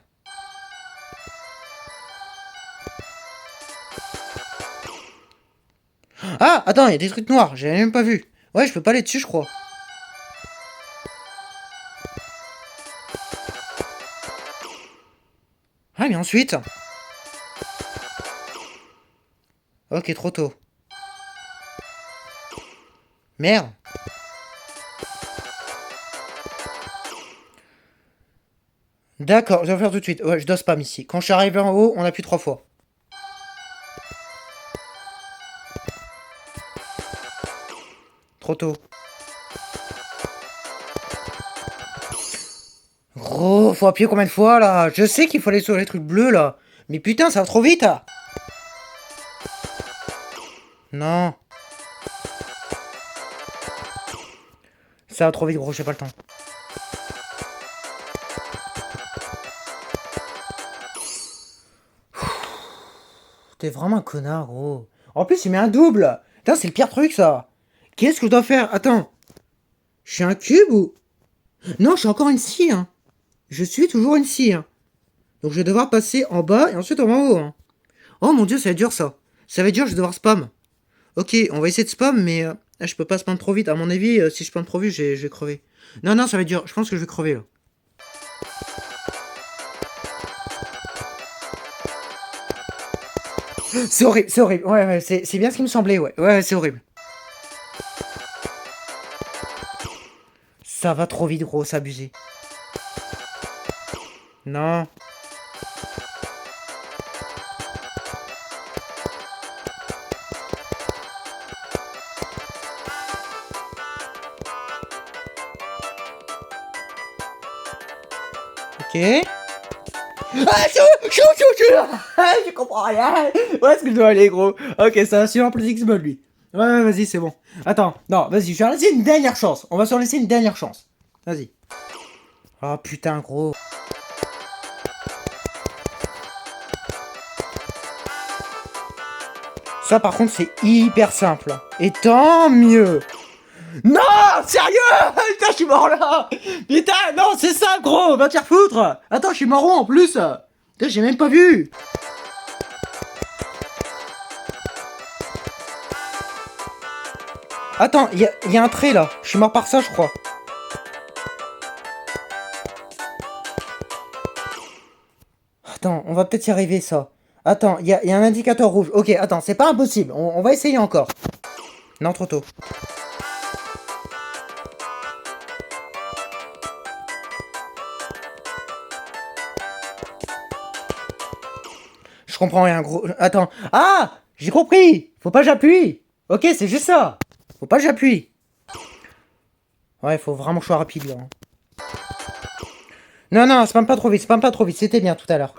Ah, attends, il y a des trucs noirs, j'avais même pas vu. Ouais, je peux pas aller dessus, je crois. Ah, mais ensuite... Ok, trop tôt. Merde. D'accord, je vais faire tout de suite. Ouais, je dois spam ici. Quand je suis arrivé en haut, on appuie 3 fois. Trop tôt. Gros, faut appuyer combien de fois là? Je sais qu'il faut aller sur les trucs bleus là. Mais putain, ça va trop vite hein. Non. Ça va trop vite gros, j'ai pas le temps. T'es vraiment un connard gros. En plus il met un double. Putain, c'est le pire truc ça. Qu'est-ce que je dois faire? Attends. Je suis un cube ou... Non, je suis encore une scie hein. Je suis toujours une scie hein. Donc je vais devoir passer en bas et ensuite en haut hein. Oh mon dieu, ça va être dur ça. Ça va être dur, je vais devoir spam. Ok, on va essayer de spam, mais je peux pas spam trop vite. À mon avis, si je spam trop vite, je vais crever. Non, non, ça va être dur. Je pense que je vais crever là. C'est horrible, c'est horrible. Ouais, ouais, c'est bien ce qui me semblait, ouais. Ouais, c'est horrible. Ça va trop vite, gros, c'est abusé. Non. Ok. Ah, je comprends rien. Où est-ce que je dois aller, gros? Ok, ça va suivre plus X-Mode, lui. Ouais, vas-y, c'est bon. Attends, non, vas-y, je vais laisser une dernière chance. On va s'en laisser une dernière chance. Vas-y. Oh, putain, gros. Ça, par contre, c'est hyper simple. Et tant mieux. Non, sérieux? Putain, je suis mort là. Putain, non, c'est ça, gros. Va te faire foutre. Attends, je suis mort où en plus? Putain, j'ai même pas vu. Attends, il y a un trait là. Je suis mort par ça, je crois. Attends, on va peut-être y arriver, ça. Attends, il y a un indicateur rouge. Ok, attends, c'est pas impossible. On va essayer encore. Non, trop tôt. Je comprends rien, gros. Attends. Ah! J'ai compris! Faut pas que j'appuie! Ok, c'est juste ça! Faut pas que j'appuie! Ouais, faut vraiment que je sois rapide, là. Non, non, spam pas trop vite, spam pas trop vite. C'était bien tout à l'heure.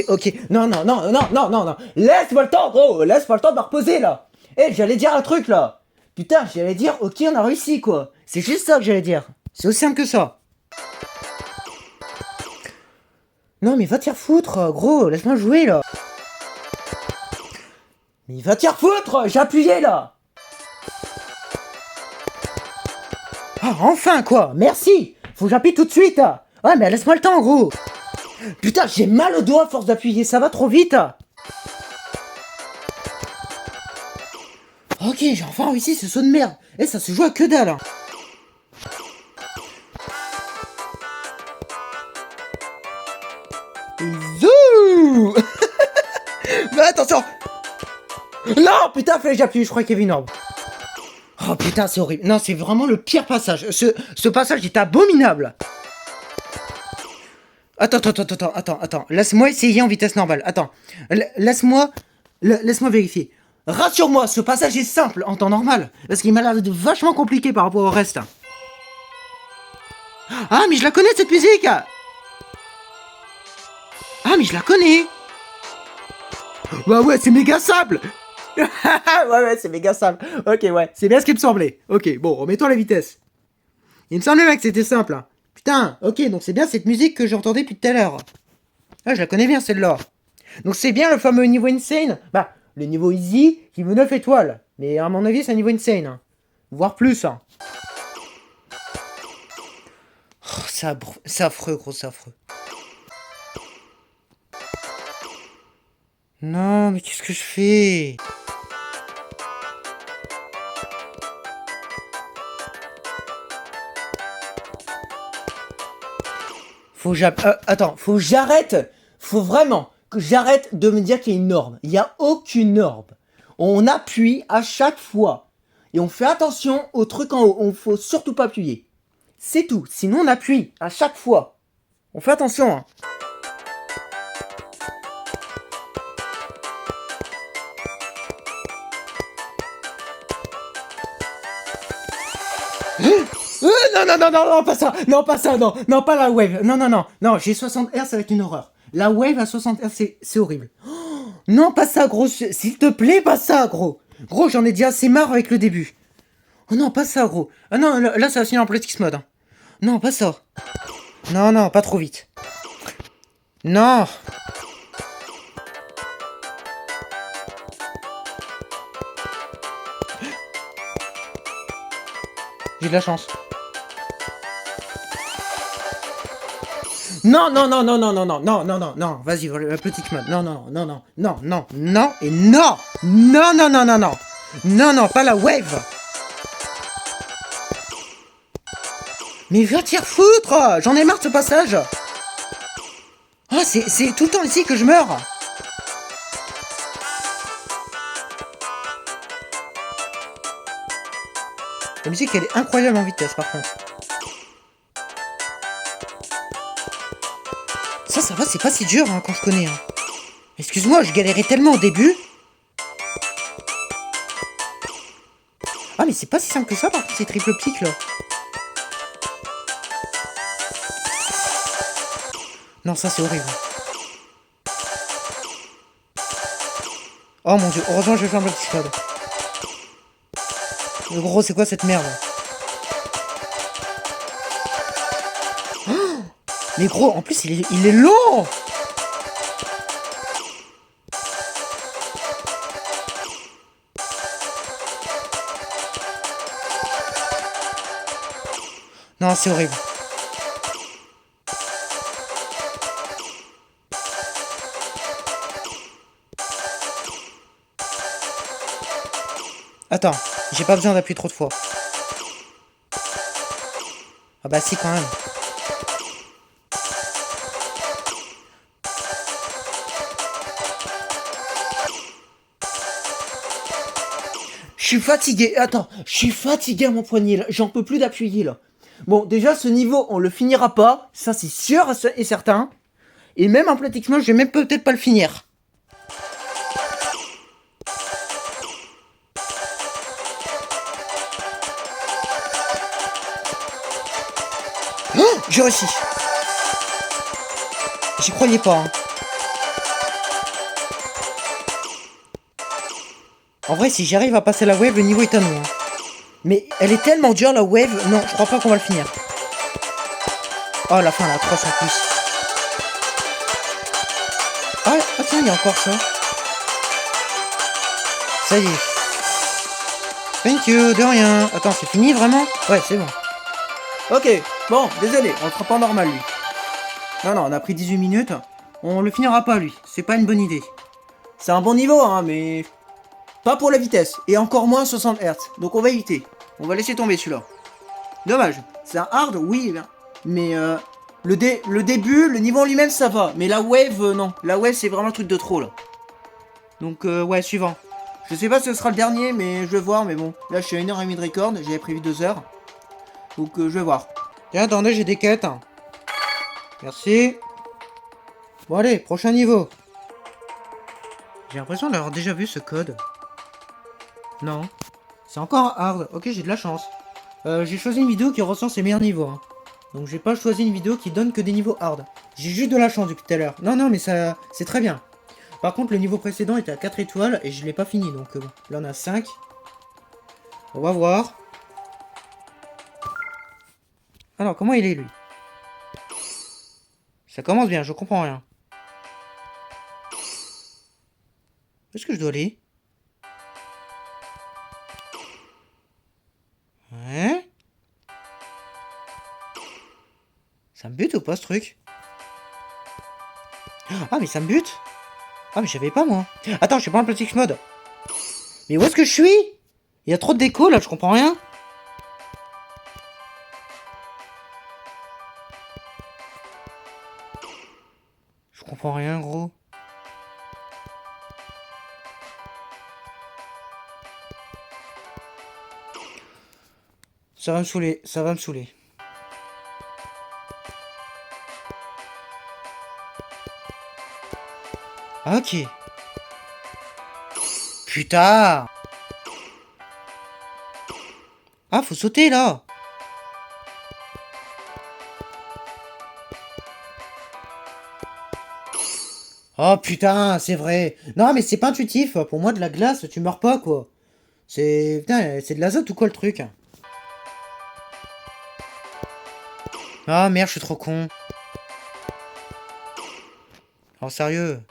Ok. Non, non, non, non, non, non, non. Laisse-moi le temps, gros. Laisse-moi le temps de me reposer, là. Eh, j'allais dire un truc, là. Putain, j'allais dire, ok, on a réussi, quoi. C'est juste ça que j'allais dire. C'est aussi simple que ça. Non, mais va te faire foutre, gros. Laisse-moi jouer, là. Mais va te faire foutre. J'ai appuyé, là. Ah, enfin, quoi. Merci. Faut que j'appuie tout de suite. Ouais, mais laisse-moi le temps, gros. Putain, j'ai mal au doigt à force d'appuyer. Ça va trop vite. Ok, j'ai enfin réussi ce saut de merde. Et ça se joue à que dalle. Zou. Mais attention. Non, putain, fallait que j'appuie. Je crois qu'il y avait une orbe. Oh putain, c'est horrible. Non, c'est vraiment le pire passage. Ce passage est abominable. Attends. Laisse-moi essayer en vitesse normale. Attends. Laisse-moi vérifier. Rassure-moi, ce passage est simple en temps normal. Parce qu'il m'a l'air de vachement compliqué par rapport au reste. Ah, mais je la connais cette musique. Ah, mais je la connais. Ouais, c'est méga simple. ouais, c'est méga simple. Ok, ouais, c'est bien ce qui me semblait. Ok, bon, remettons la vitesse. Il me semblait, mec, que c'était simple. Hein. Putain, ok, donc c'est bien cette musique que j'entendais depuis tout à l'heure. Ah, je la connais bien, celle-là. Donc c'est bien le fameux niveau insane. Bah, le niveau easy qui vaut 9 étoiles. Mais à mon avis, c'est un niveau insane. Hein. Voire plus. Hein. Oh, c'est affreux, gros, c'est affreux. Non, mais qu'est-ce que je fais? Attends, faut que j'arrête. Faut vraiment que j'arrête de me dire qu'il y a une norme. Il n'y a aucune norme. On appuie à chaque fois. Et on fait attention au truc en haut. On faut surtout pas appuyer. C'est tout. Sinon, on appuie à chaque fois. On fait attention. Hein. Non, pas ça. Non, pas ça, non. Non, pas la wave. Non, j'ai 60 Hz, ça va être une horreur. La wave à 60 Hz, c'est horrible. Oh, non, pas ça, gros. S'il te plaît, pas ça, gros. Gros, j'en ai déjà assez marre avec le début. Oh non, pas ça, gros. Ah non, là, ça va finir en Politics Mode. Hein. Non, pas ça. Non, pas trop vite. Non. J'ai de la chance. Non, vas-y, la petite mode. Non, et non. Non, pas la wave. Mais va t'y foutre. J'en ai marre de ce passage. Ah, c'est tout le temps ici que je meurs. La musique, elle est incroyable en vitesse, par contre. Ça va, c'est pas si dur hein, quand je connais. Hein. Excuse-moi, je galérais tellement au début. Ah, mais c'est pas si simple que ça, par contre, ces triple pics, là. Non, ça, c'est horrible. Oh mon dieu, heureusement, je vais faire un petit stade. Mais gros, c'est quoi cette merde? Oh, mais gros, en plus, il est long. Non, c'est horrible. Attends, j'ai pas besoin d'appuyer trop de fois. Ah bah si, quand même. Je suis fatigué. Attends, je suis fatigué à mon poignet là. J'en peux plus d'appuyer là. Bon, déjà, ce niveau, on le finira pas. Ça, c'est sûr et certain. Et même en pratiquement, je vais même peut-être pas le finir. Oh, j'ai réussi. J'y croyais pas. Hein. En vrai, si j'arrive à passer la wave, le niveau est à nous. Hein. Mais elle est tellement dure la wave. Non, je crois pas qu'on va le finir. Oh, la fin, la 300 plus. Ah, tiens, il y a encore ça. Ça y est. Thank you, de rien. Attends, c'est fini vraiment? Ouais, c'est bon. Ok, bon, désolé, on le fera pas normal lui. Non, on a pris 18 minutes. On le finira pas lui. C'est pas une bonne idée. C'est un bon niveau, hein, mais pas pour la vitesse. Et encore moins 60 Hz. Donc on va éviter. On va laisser tomber celui-là. Dommage. C'est un hard, oui. Mais le début, le niveau en lui-même, ça va. Mais la wave, non. La wave, c'est vraiment un truc de trop, là. Donc, ouais, suivant. Je sais pas si ce sera le dernier, mais je vais voir. Mais bon, là, je suis à 1h30 de record. J'avais prévu 2 heures. Donc, je vais voir. Tiens, attendez, j'ai des quêtes. Merci. Bon, allez, prochain niveau. J'ai l'impression d'avoir déjà vu ce code. Non. C'est encore hard. Ok, j'ai de la chance. J'ai choisi une vidéo qui recense les meilleurs niveaux. Hein. Donc j'ai pas choisi une vidéo qui donne que des niveaux hard. J'ai juste de la chance depuis tout à l'heure. Non, mais ça, c'est très bien. Par contre, le niveau précédent était à 4 étoiles et je l'ai pas fini. Donc bon, là on a 5. On va voir. Alors, comment il est lui? Ça commence bien, je comprends rien. Où est-ce que je dois aller? Ouais. Ça me bute ou pas ce truc? Ah mais ça me bute. Ah mais je savais pas moi. Attends, je suis pas en plastic mode. Mais où est-ce que je suis? Il y a trop de déco là, je comprends rien. Je comprends rien gros. Ça va me saouler, ça va me saouler. Ok. Putain. Ah, faut sauter là. Oh putain, c'est vrai. Non mais c'est pas intuitif. Pour moi de la glace, tu meurs pas quoi. C'est... Putain, c'est de l'azote ou quoi le truc? Ah merde, je suis trop con. Oh sérieux.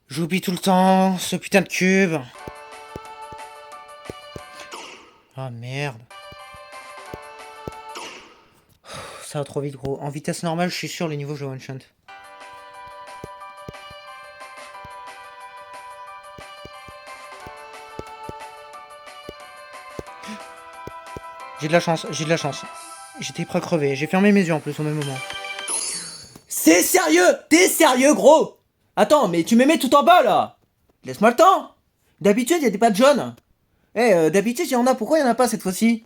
J'oublie tout le temps ce putain de cube. Ah merde. Ça va trop vite gros. En vitesse normale, je suis sûr les niveaux je one shot. J'ai de la chance, j'ai de la chance. J'étais prêt à crever. J'ai fermé mes yeux en plus au même moment. C'est sérieux? T'es sérieux gros? Attends, mais tu me mets tout en bas là. Laisse-moi le temps. D'habitude, il y a des pattes jaunes. D'habitude, il y en a. Pourquoi il y en a pas cette fois-ci?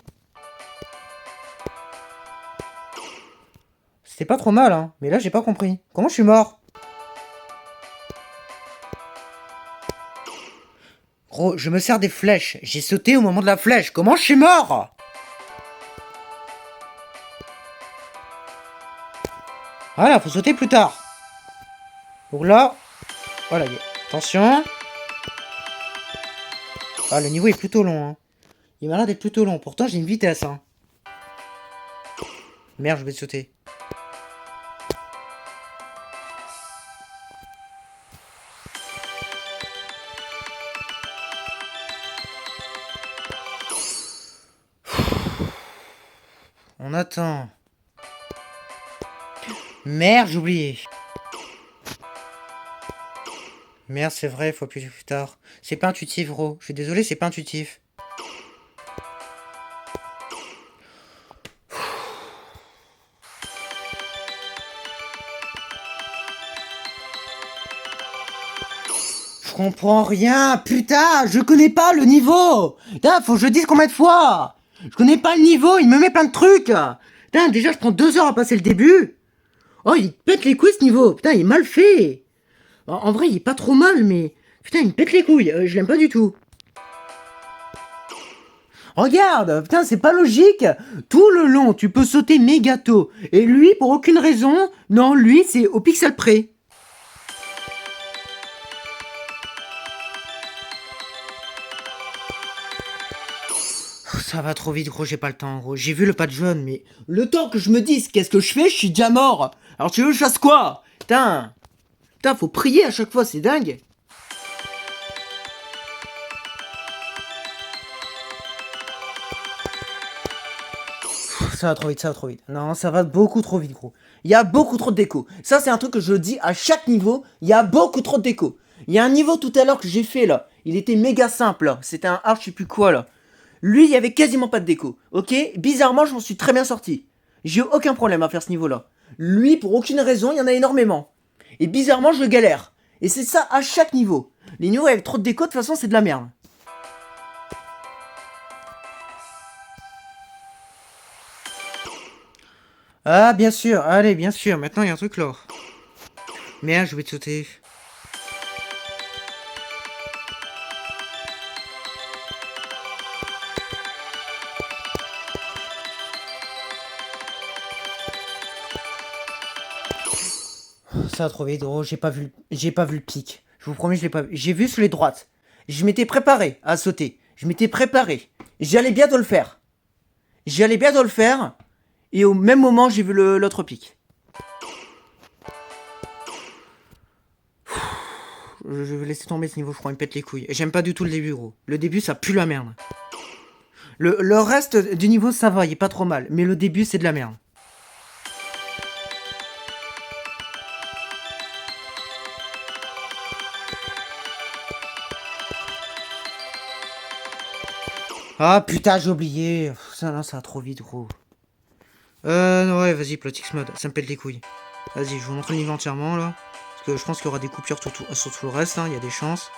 C'était pas trop mal, hein. Mais là, j'ai pas compris. Comment je suis mort? Gros, je me sers des flèches. J'ai sauté au moment de la flèche. Comment je suis mort? Voilà, faut sauter plus tard. Donc là, voilà, attention. Ah, le niveau est plutôt long, hein. Il m'a l'air d'être plutôt long. Pourtant, j'ai une vitesse, hein. Merde, je vais sauter. On attend. Merde, j'ai oublié. Merde, c'est vrai, faut appuyer plus tard. C'est pas intuitif, gros. Je suis désolé, c'est pas intuitif. Je comprends rien, putain, je connais pas le niveau. Putain, faut que je dise combien de fois. Je connais pas le niveau, il me met plein de trucs. Putain, déjà, je prends 2 heures à passer le début. Oh, il pète les couilles, ce niveau. Putain, il est mal fait. En vrai, il est pas trop mal, mais... Putain, il me pète les couilles. Je l'aime pas du tout. Regarde, putain, c'est pas logique. Tout le long, tu peux sauter méga tôt. Et lui, pour aucune raison, non, lui, c'est au pixel près. Ça va trop vite, gros, j'ai pas le temps, gros. J'ai vu le pas de jaune, mais... Le temps que je me dise qu'est-ce que je fais, je suis déjà mort. Alors tu veux que je fasse quoi? Putain, faut prier à chaque fois, c'est dingue. Ça va trop vite, ça va trop vite. Non, ça va beaucoup trop vite, gros. Il y a beaucoup trop de déco. Ça, c'est un truc que je dis à chaque niveau. Il y a beaucoup trop de déco. Il y a un niveau tout à l'heure que j'ai fait, là. Il était méga simple, là. C'était un art, je sais plus quoi, là. Lui, il y avait quasiment pas de déco. Ok? Bizarrement, je m'en suis très bien sorti. J'ai eu aucun problème à faire ce niveau-là. Lui, pour aucune raison, il y en a énormément. Et bizarrement, je galère. Et c'est ça à chaque niveau. Les niveaux avec trop de déco, de toute façon, c'est de la merde. Ah, bien sûr, allez, bien sûr, maintenant il y a un truc là. Merde, je vais te sauter. Ça va trop vite, gros, j'ai pas vu le pic. Je vous promets, je l'ai pas vu. J'ai vu sur les droites. Je m'étais préparé à sauter. Je m'étais préparé. J'allais bientôt le faire. Et au même moment, j'ai vu l'autre pic. Je vais laisser tomber ce niveau, je crois, il me pète les couilles. J'aime pas du tout le début, gros. Le début, ça pue la merde. Le reste du niveau, ça va, il est pas trop mal. Mais le début, c'est de la merde. Ah putain, j'ai oublié. Ça, non, ça va trop vite, gros. Non, ouais, vas-y, Plotix Mode, ça me pète les couilles. Vas-y, je vous montre le niveau entièrement, là. Parce que je pense qu'il y aura des coupures sur tout le reste, hein, il y a des chances.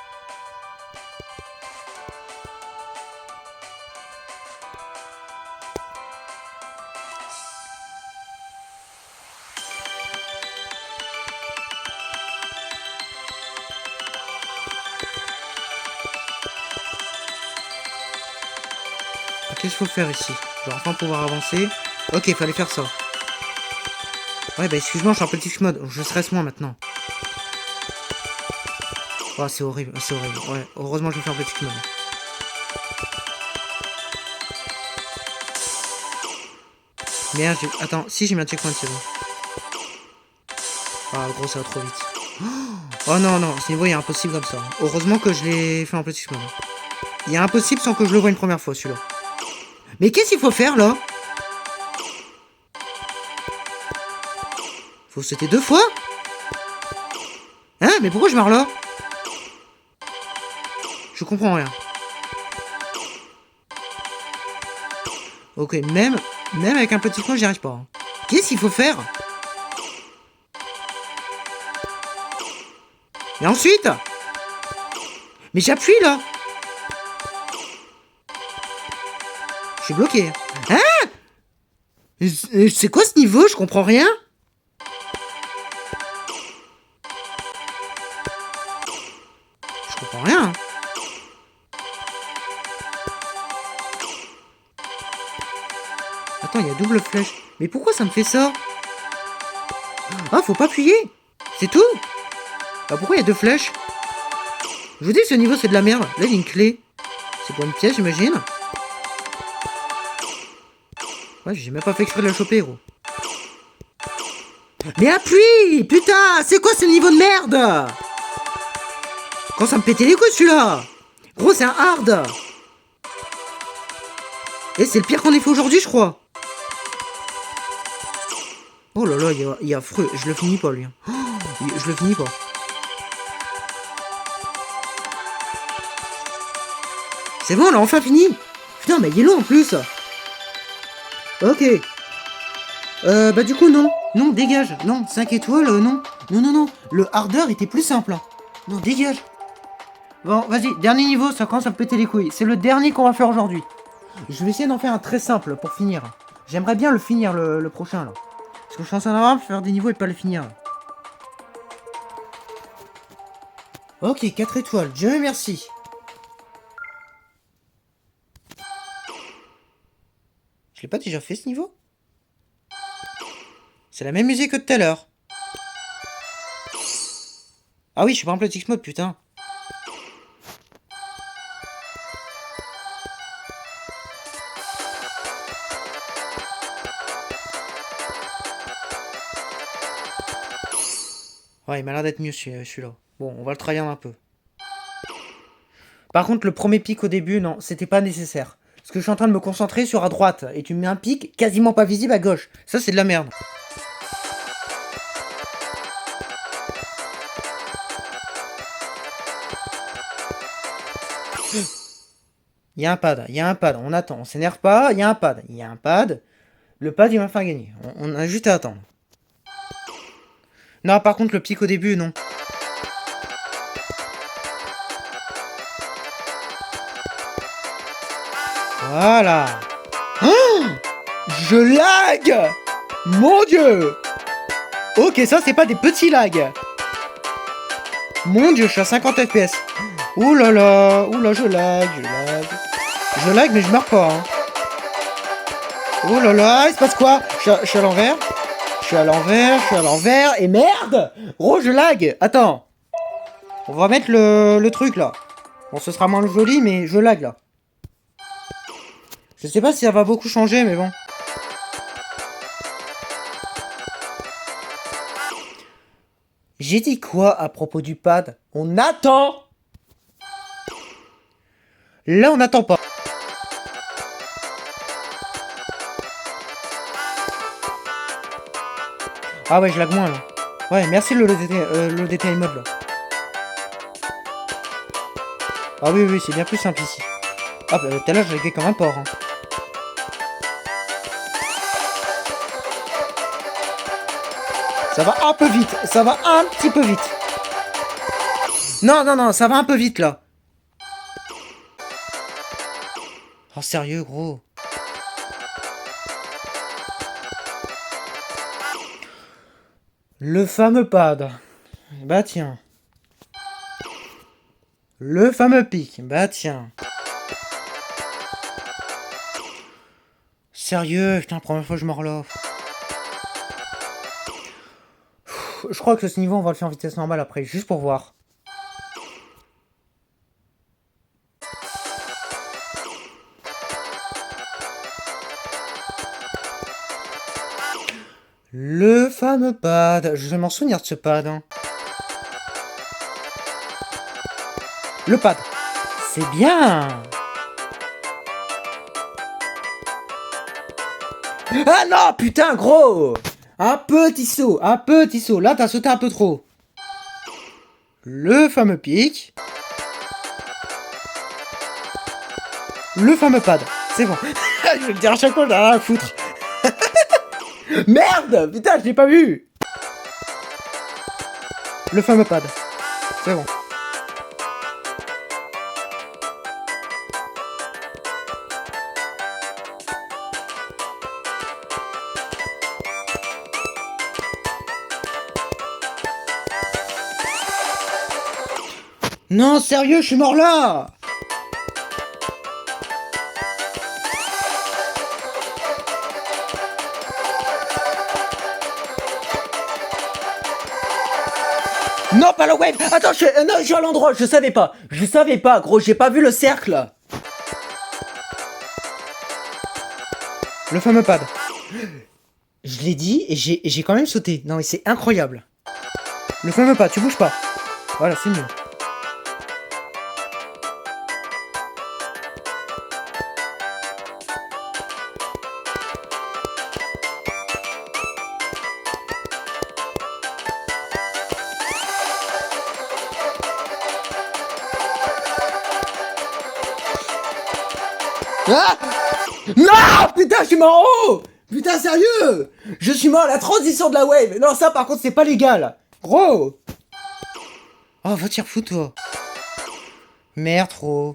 Qu'est-ce qu'il faut faire ici? Je vais enfin pouvoir avancer. Ok, il fallait faire ça. Ouais, bah excuse-moi, je suis en petit mode. Je stresse moins maintenant. Oh, c'est horrible, c'est horrible. Ouais, heureusement, je vais faire un petit mode. Merde, attends, si j'ai mis un checkpoint, c'est bon. Ah, gros, ça va trop vite. Oh non, non, ce niveau, il est impossible comme ça. Heureusement que je l'ai fait en petit mode. Il est impossible sans que je le voie une première fois, celui-là. Mais qu'est-ce qu'il faut faire, là? Faut sauter 2 fois? Hein? Mais pourquoi je meurs là? Je comprends rien. Ok, même avec un petit coin, j'y arrive pas. Hein. Qu'est-ce qu'il faut faire? Et ensuite? Mais j'appuie là. Je suis bloqué. Hein? C'est quoi ce niveau? Je comprends rien. Je comprends rien. Attends, il y a double flèche. Mais pourquoi ça me fait ça? Ah, faut pas appuyer. C'est tout. Bah pourquoi il y a 2 flèches? Je vous dis, ce niveau, c'est de la merde. Là, il y a une clé. C'est pour une pièce, j'imagine. Ouais, j'ai même pas fait exprès de la choper, gros. Mais appuie! Putain, c'est quoi ce niveau de merde? Quand ça me pétait les couilles, celui-là! Gros, c'est un hard! Et c'est le pire qu'on ait fait aujourd'hui, je crois. Oh là là, il est affreux. Je le finis pas, lui. Hein. Oh, je le finis pas. C'est bon, on l'a enfin fini. Putain, mais il est long en plus. Ok. Bah du coup, non. Non, dégage. Non, 5 étoiles, non. Non, non, non. Le harder était plus simple. Hein. Non, dégage. Bon, vas-y, dernier niveau, ça commence à me péter les couilles. C'est le dernier qu'on va faire aujourd'hui. Je vais essayer d'en faire un très simple pour finir. J'aimerais bien le finir, le prochain, là. Parce que je suis en train de faire des niveaux et pas le finir. Là. Ok, 4 étoiles. Dieu merci. Je l'ai pas déjà fait, ce niveau? C'est la même musique que tout à l'heure. Ah oui, je suis pas en Platix Mode, putain. Ouais, il m'a l'air d'être mieux celui-là. Bon, on va le travailler un peu. Par contre, le premier pic au début, non, c'était pas nécessaire. Parce que je suis en train de me concentrer sur à droite. Et tu me mets un pic quasiment pas visible à gauche. Ça, c'est de la merde. Il y a un pad, il y a un pad. On attend, on s'énerve pas. Il y a un pad, il y a un pad. Le pad, il va faire gagner. On a juste à attendre. Non, par contre, le pic au début, non. Voilà. Oh, je lag. Mon Dieu. Ok, ça, c'est pas des petits lags. Mon Dieu, je suis à 50 FPS. Ouh là là, je lag, je lag. Je lag, mais je meurs pas. Hein. Oh là là, il se passe quoi? Je suis à l'envers. Je suis à l'envers, et merde! Oh, je lag! Attends. On va mettre le truc, là. Bon, ce sera moins joli, mais je lag, là. Je sais pas si ça va beaucoup changer, mais bon. J'ai dit quoi à propos du pad? On attend! Là, on n'attend pas. Ah ouais, je lag moins, là. Ouais, merci le DTI mode, là. Ah oui, oui, c'est bien plus simple ici. Ah bah, tout à l'heure, je laguais comme un porc. Hein. Ça va un peu vite. Ça va un petit peu vite. Non, non, non, ça va un peu vite, là. Oh, sérieux, gros. Le fameux pad. Bah tiens. Le fameux pic. Bah tiens. Sérieux, putain, première fois que je me relance. Je crois que ce niveau, on va le faire en vitesse normale après, juste pour voir. Le fameux pad. Je vais m'en souvenir de ce pad. Hein. Le pad. C'est bien. Ah non, putain, gros. Un petit saut, un petit saut. Là, t'as sauté un peu trop. Le fameux pic. Le fameux pad. C'est bon. Je vais le dire à chaque fois, j'en ai rien à foutre. Merde. Putain, je l'ai pas vu. Le fameux pad. C'est bon. Non, sérieux, je suis mort là. Non, pas le wave. Attends, non, je suis à l'endroit, je savais pas. Je savais pas, gros, j'ai pas vu le cercle. Le fameux pad. Je l'ai dit et j'ai quand même sauté. Non, mais c'est incroyable. Le fameux pad, tu bouges pas. Voilà, c'est mieux. Ah! Non! Putain, je suis mort en haut! Putain, sérieux! Je suis mort à la transition de la wave! Non, ça par contre, c'est pas légal! Gros! Oh, va te faire foutre, toi! Merde, trop!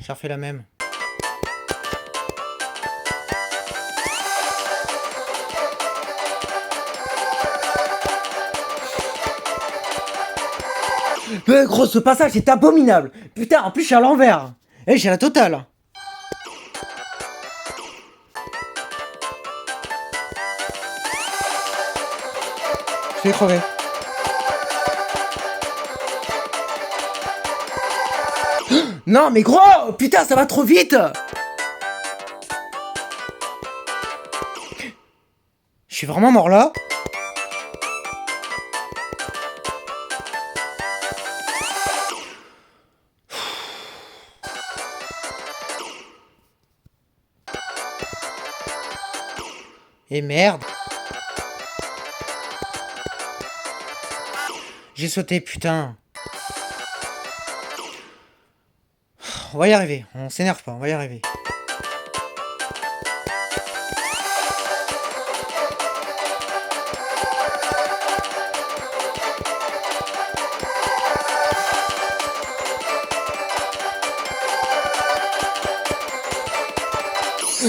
J'ai refait la même. Mais gros, ce passage est abominable! Putain, en plus, je suis à l'envers! Eh, j'ai la totale! Je vais crever. Non, mais gros! Putain, ça va trop vite! Je suis vraiment mort là? Et merde. J'ai sauté, putain. On va y arriver. On s'énerve pas, on va y arriver.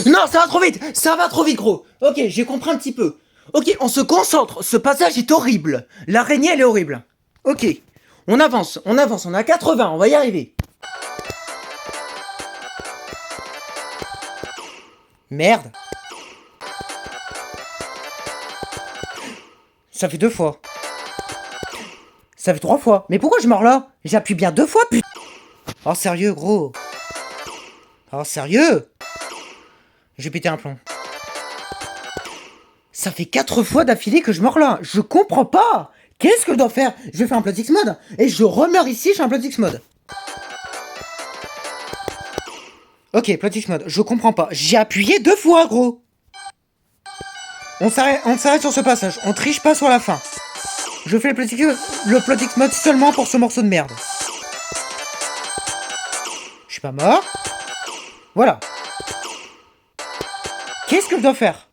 Non, ça va trop vite! Ça va trop vite, gros! Ok, j'ai compris un petit peu. Ok, on se concentre. Ce passage est horrible. L'araignée, elle est horrible. Ok. On avance, on avance. On a 80, on va y arriver. Merde. Ça fait 2 fois. Ça fait 3 fois. Mais pourquoi je meurs là? J'appuie bien 2 fois, putain. Oh, sérieux, gros. Oh, sérieux? J'ai pété un plomb. Ça fait 4 fois d'affilée que je meurs là. Je comprends pas. Qu'est-ce que je dois faire? Je vais faire un plot X mode. Et je remeurs ici, je fais un plot X mode. Ok, plot X mode. Je comprends pas. J'ai appuyé 2 fois, gros. On s'arrête sur ce passage. On triche pas sur la fin. Je fais le plot X mode seulement pour ce morceau de merde. Je suis pas mort. Voilà. Qu'est-ce que je dois faire?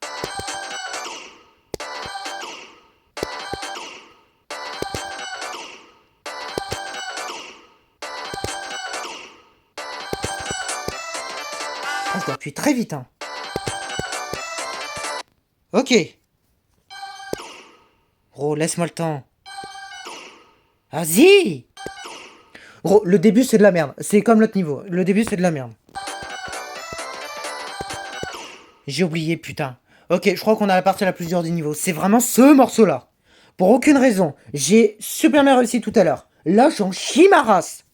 Oh, je dois appuyer très vite, hein. Ok. Gros, laisse-moi le temps. Vas-y. Gros, le début, c'est de la merde. C'est comme l'autre niveau. Le début, c'est de la merde. J'ai oublié, putain. Ok, je crois qu'on a la partie la plus dure du niveau. C'est vraiment ce morceau-là. Pour aucune raison. J'ai super bien réussi tout à l'heure. Là, j'en chie ma race.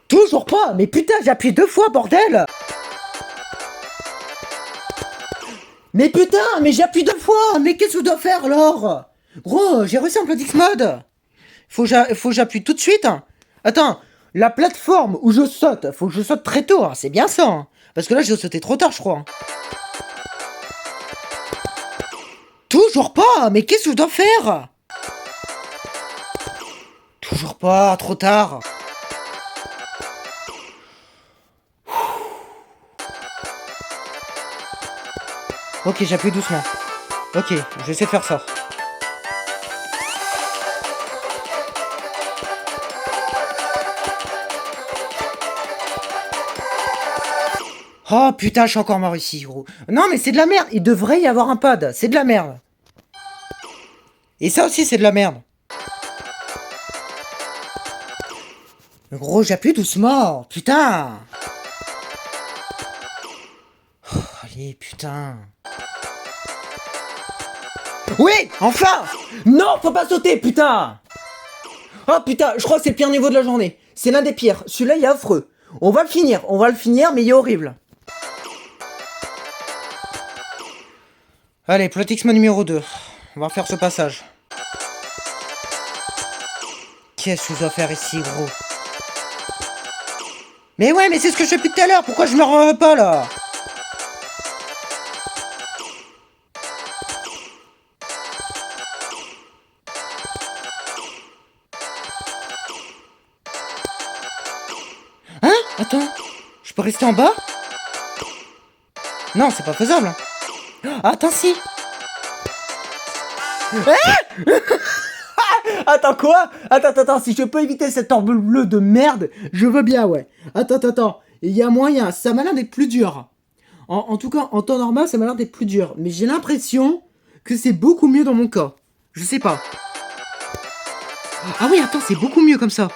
Toujours pas. Mais putain, j'ai appuyé 2 fois, bordel. Mais putain, mais j'appuie 2 fois. Mais qu'est-ce que je dois faire, alors? Gros, j'ai réussi en plot X mode. Faut que j'appuie tout de suite. Attends, la plateforme où je saute, faut que je saute très tôt, hein. C'est bien ça. Hein. Parce que là, j'ai sauté trop tard, je crois. Toujours pas. Mais qu'est-ce que je dois faire? Toujours pas, trop tard. Ok, j'appuie doucement. Ok, je vais essayer de faire ça. Oh putain, je suis encore mort ici, gros. Non, mais c'est de la merde. Il devrait y avoir un pad. C'est de la merde. Et ça aussi, c'est de la merde. Gros, j'appuie doucement. Putain. Oh, allez, putain. Oui, enfin. Non, faut pas sauter, putain. Oh putain, je crois que c'est le pire niveau de la journée. C'est l'un des pires. Celui-là, il est affreux. On va le finir, mais il est horrible. Allez, plot X numéro 2. On va faire ce passage. Qu'est-ce que je dois faire ici, gros? Mais ouais, mais c'est ce que je fais depuis tout à l'heure. Pourquoi je meurs pas, là? Attends, je peux rester en bas? Non, c'est pas faisable. Hein. Ah, attends, si. Attends, quoi? Attends, si je peux éviter cette orbe bleue de merde, je veux bien, ouais. Attends. Il y a moyen, ça m'a l'air d'être plus dur. En tout cas, en temps normal, ça m'a l'air d'être plus dur. Mais j'ai l'impression que c'est beaucoup mieux dans mon cas. Je sais pas. Ah oui, attends, c'est beaucoup mieux comme ça.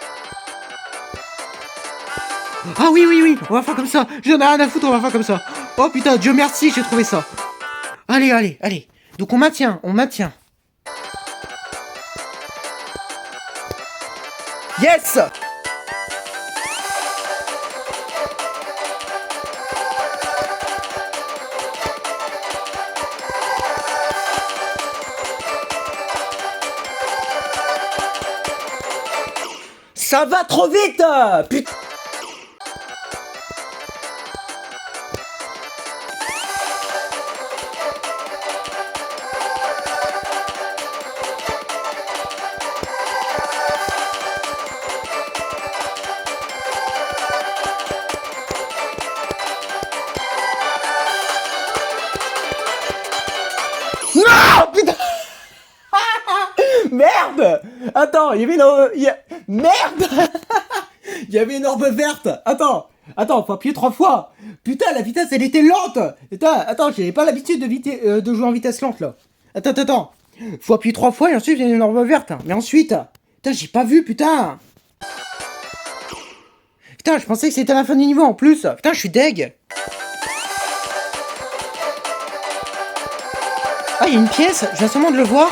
Ah oui, on va faire comme ça. J'en ai rien à foutre, on va faire comme ça. Oh putain, Dieu merci, j'ai trouvé ça. Allez. Donc on maintient. Yes! Ça va trop vite! Putain! Non! Putain! Merde! Attends, il y avait Merde! Il y avait une orbe verte! Attends, faut appuyer 3 fois! Putain, la vitesse, elle était lente! Attends, j'avais pas l'habitude de jouer en vitesse lente, là. Attends. Faut appuyer 3 fois et ensuite, il y a une orbe verte. Mais ensuite... Putain, j'ai pas vu, putain! Putain, je pensais que c'était à la fin du niveau, en plus! Putain, je suis deg! Ah, il y a une pièce, je viens seulement de le voir.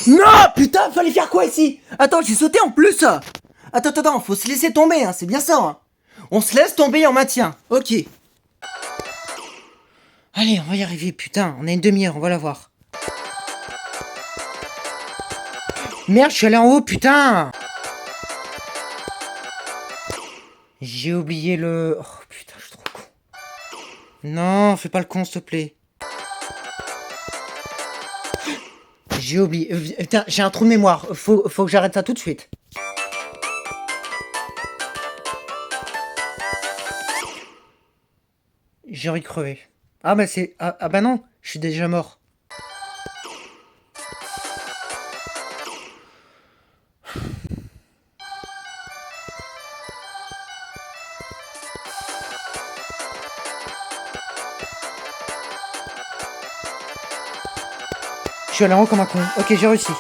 Non, putain, fallait faire quoi ici? Attends, j'ai sauté en plus. Attends, faut se laisser tomber, hein, c'est bien ça. Hein. On se laisse tomber et on maintient. Ok. Allez, on va y arriver, putain, on a une demi-heure, on va la voir. Merde, je suis allé en haut, putain! J'ai oublié le... Oh putain, je suis trop con. Non, fais pas le con, s'il te plaît. J'ai oublié... Putain, j'ai un trou de mémoire. Faut que j'arrête ça tout de suite. J'ai envie de crever. Ah bah c'est... Ah bah non, je suis déjà mort. Je suis allé en haut comme un con. Ok, j'ai réussi.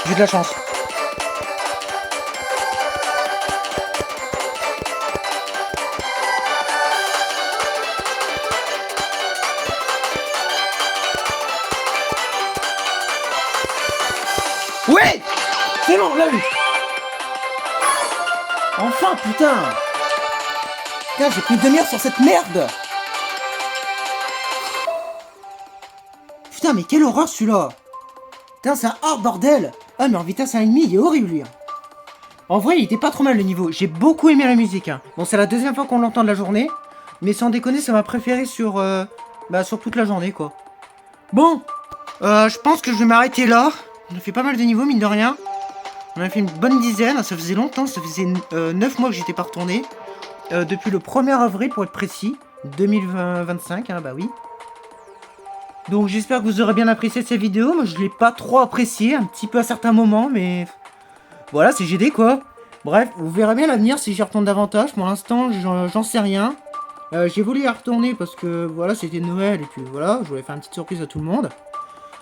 J'ai de la chance. Ouais! C'est bon, on l'a eu! Enfin, putain! Putain, j'ai pris une demi-heure sur cette merde! Putain, mais quelle horreur celui-là! Putain, c'est un hard bordel! Ah, mais en vitesse 1,5, il est horrible, lui! En vrai, il était pas trop mal le niveau. J'ai beaucoup aimé la musique. Hein. Bon, c'est la deuxième fois qu'on l'entend de la journée. Mais sans déconner, c'est ma préférée sur toute la journée, quoi. Bon, je pense que je vais m'arrêter là. On a fait pas mal de niveaux, mine de rien. On a fait une bonne dizaine. Ça faisait longtemps, ça faisait 9 mois que j'étais pas retourné. Depuis le 1er avril, pour être précis. 2025, hein, bah oui. Donc j'espère que vous aurez bien apprécié cette vidéo. Moi, je l'ai pas trop apprécié, un petit peu à certains moments, mais... Voilà, c'est GD quoi. Bref, vous verrez bien l'avenir si j'y retourne davantage. Pour l'instant, j'en sais rien. J'ai voulu y retourner parce que voilà, c'était Noël et puis voilà, je voulais faire une petite surprise à tout le monde.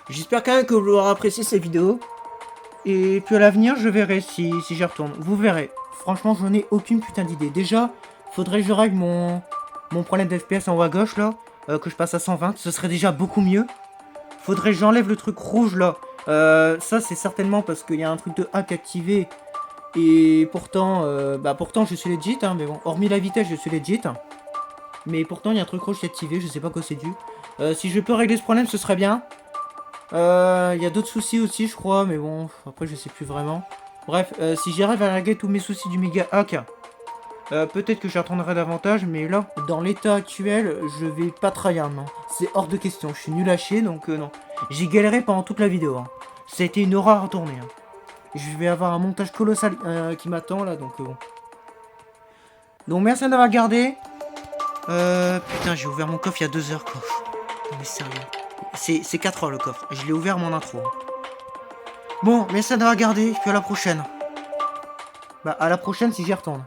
J'espère quand même que vous aurez apprécié cette vidéo. Et puis à l'avenir, je verrai si j'y retourne. Vous verrez. Franchement, j'en ai aucune putain d'idée. Déjà, faudrait que je règle mon problème d'FPS en haut à gauche là. Que je passe à 120. Ce serait déjà beaucoup mieux. Faudrait que j'enlève le truc rouge là. Ça, c'est certainement parce qu'il y a un truc de hack activé. Et pourtant, pourtant, je suis legit, hein, mais bon, hormis la vitesse, je suis legit. Mais pourtant, il y a un truc rouge qui est activé, je sais pas quoi c'est dû. Si je peux régler ce problème, ce serait bien. Il y a d'autres soucis aussi, je crois, mais bon, après, je sais plus vraiment. Bref, si j'arrive à régler tous mes soucis du méga hack, peut-être que j'attendrai davantage, mais là, dans l'état actuel, je vais pas trahir, non. C'est hors de question, je suis nul à chier, donc non. J'ai galéré pendant toute la vidéo, hein. Ça a été une horreur à tourner, hein. Je vais avoir un montage colossal qui m'attend, là, donc bon. Donc merci d'avoir regardé. Putain, j'ai ouvert mon coffre il y a 2 heures, quoi. Non mais sérieux. C'est 4 heures le coffre. Je l'ai ouvert mon intro. Bon, merci d'avoir regardé. Puis à la prochaine. Bah, à la prochaine si j'y retourne.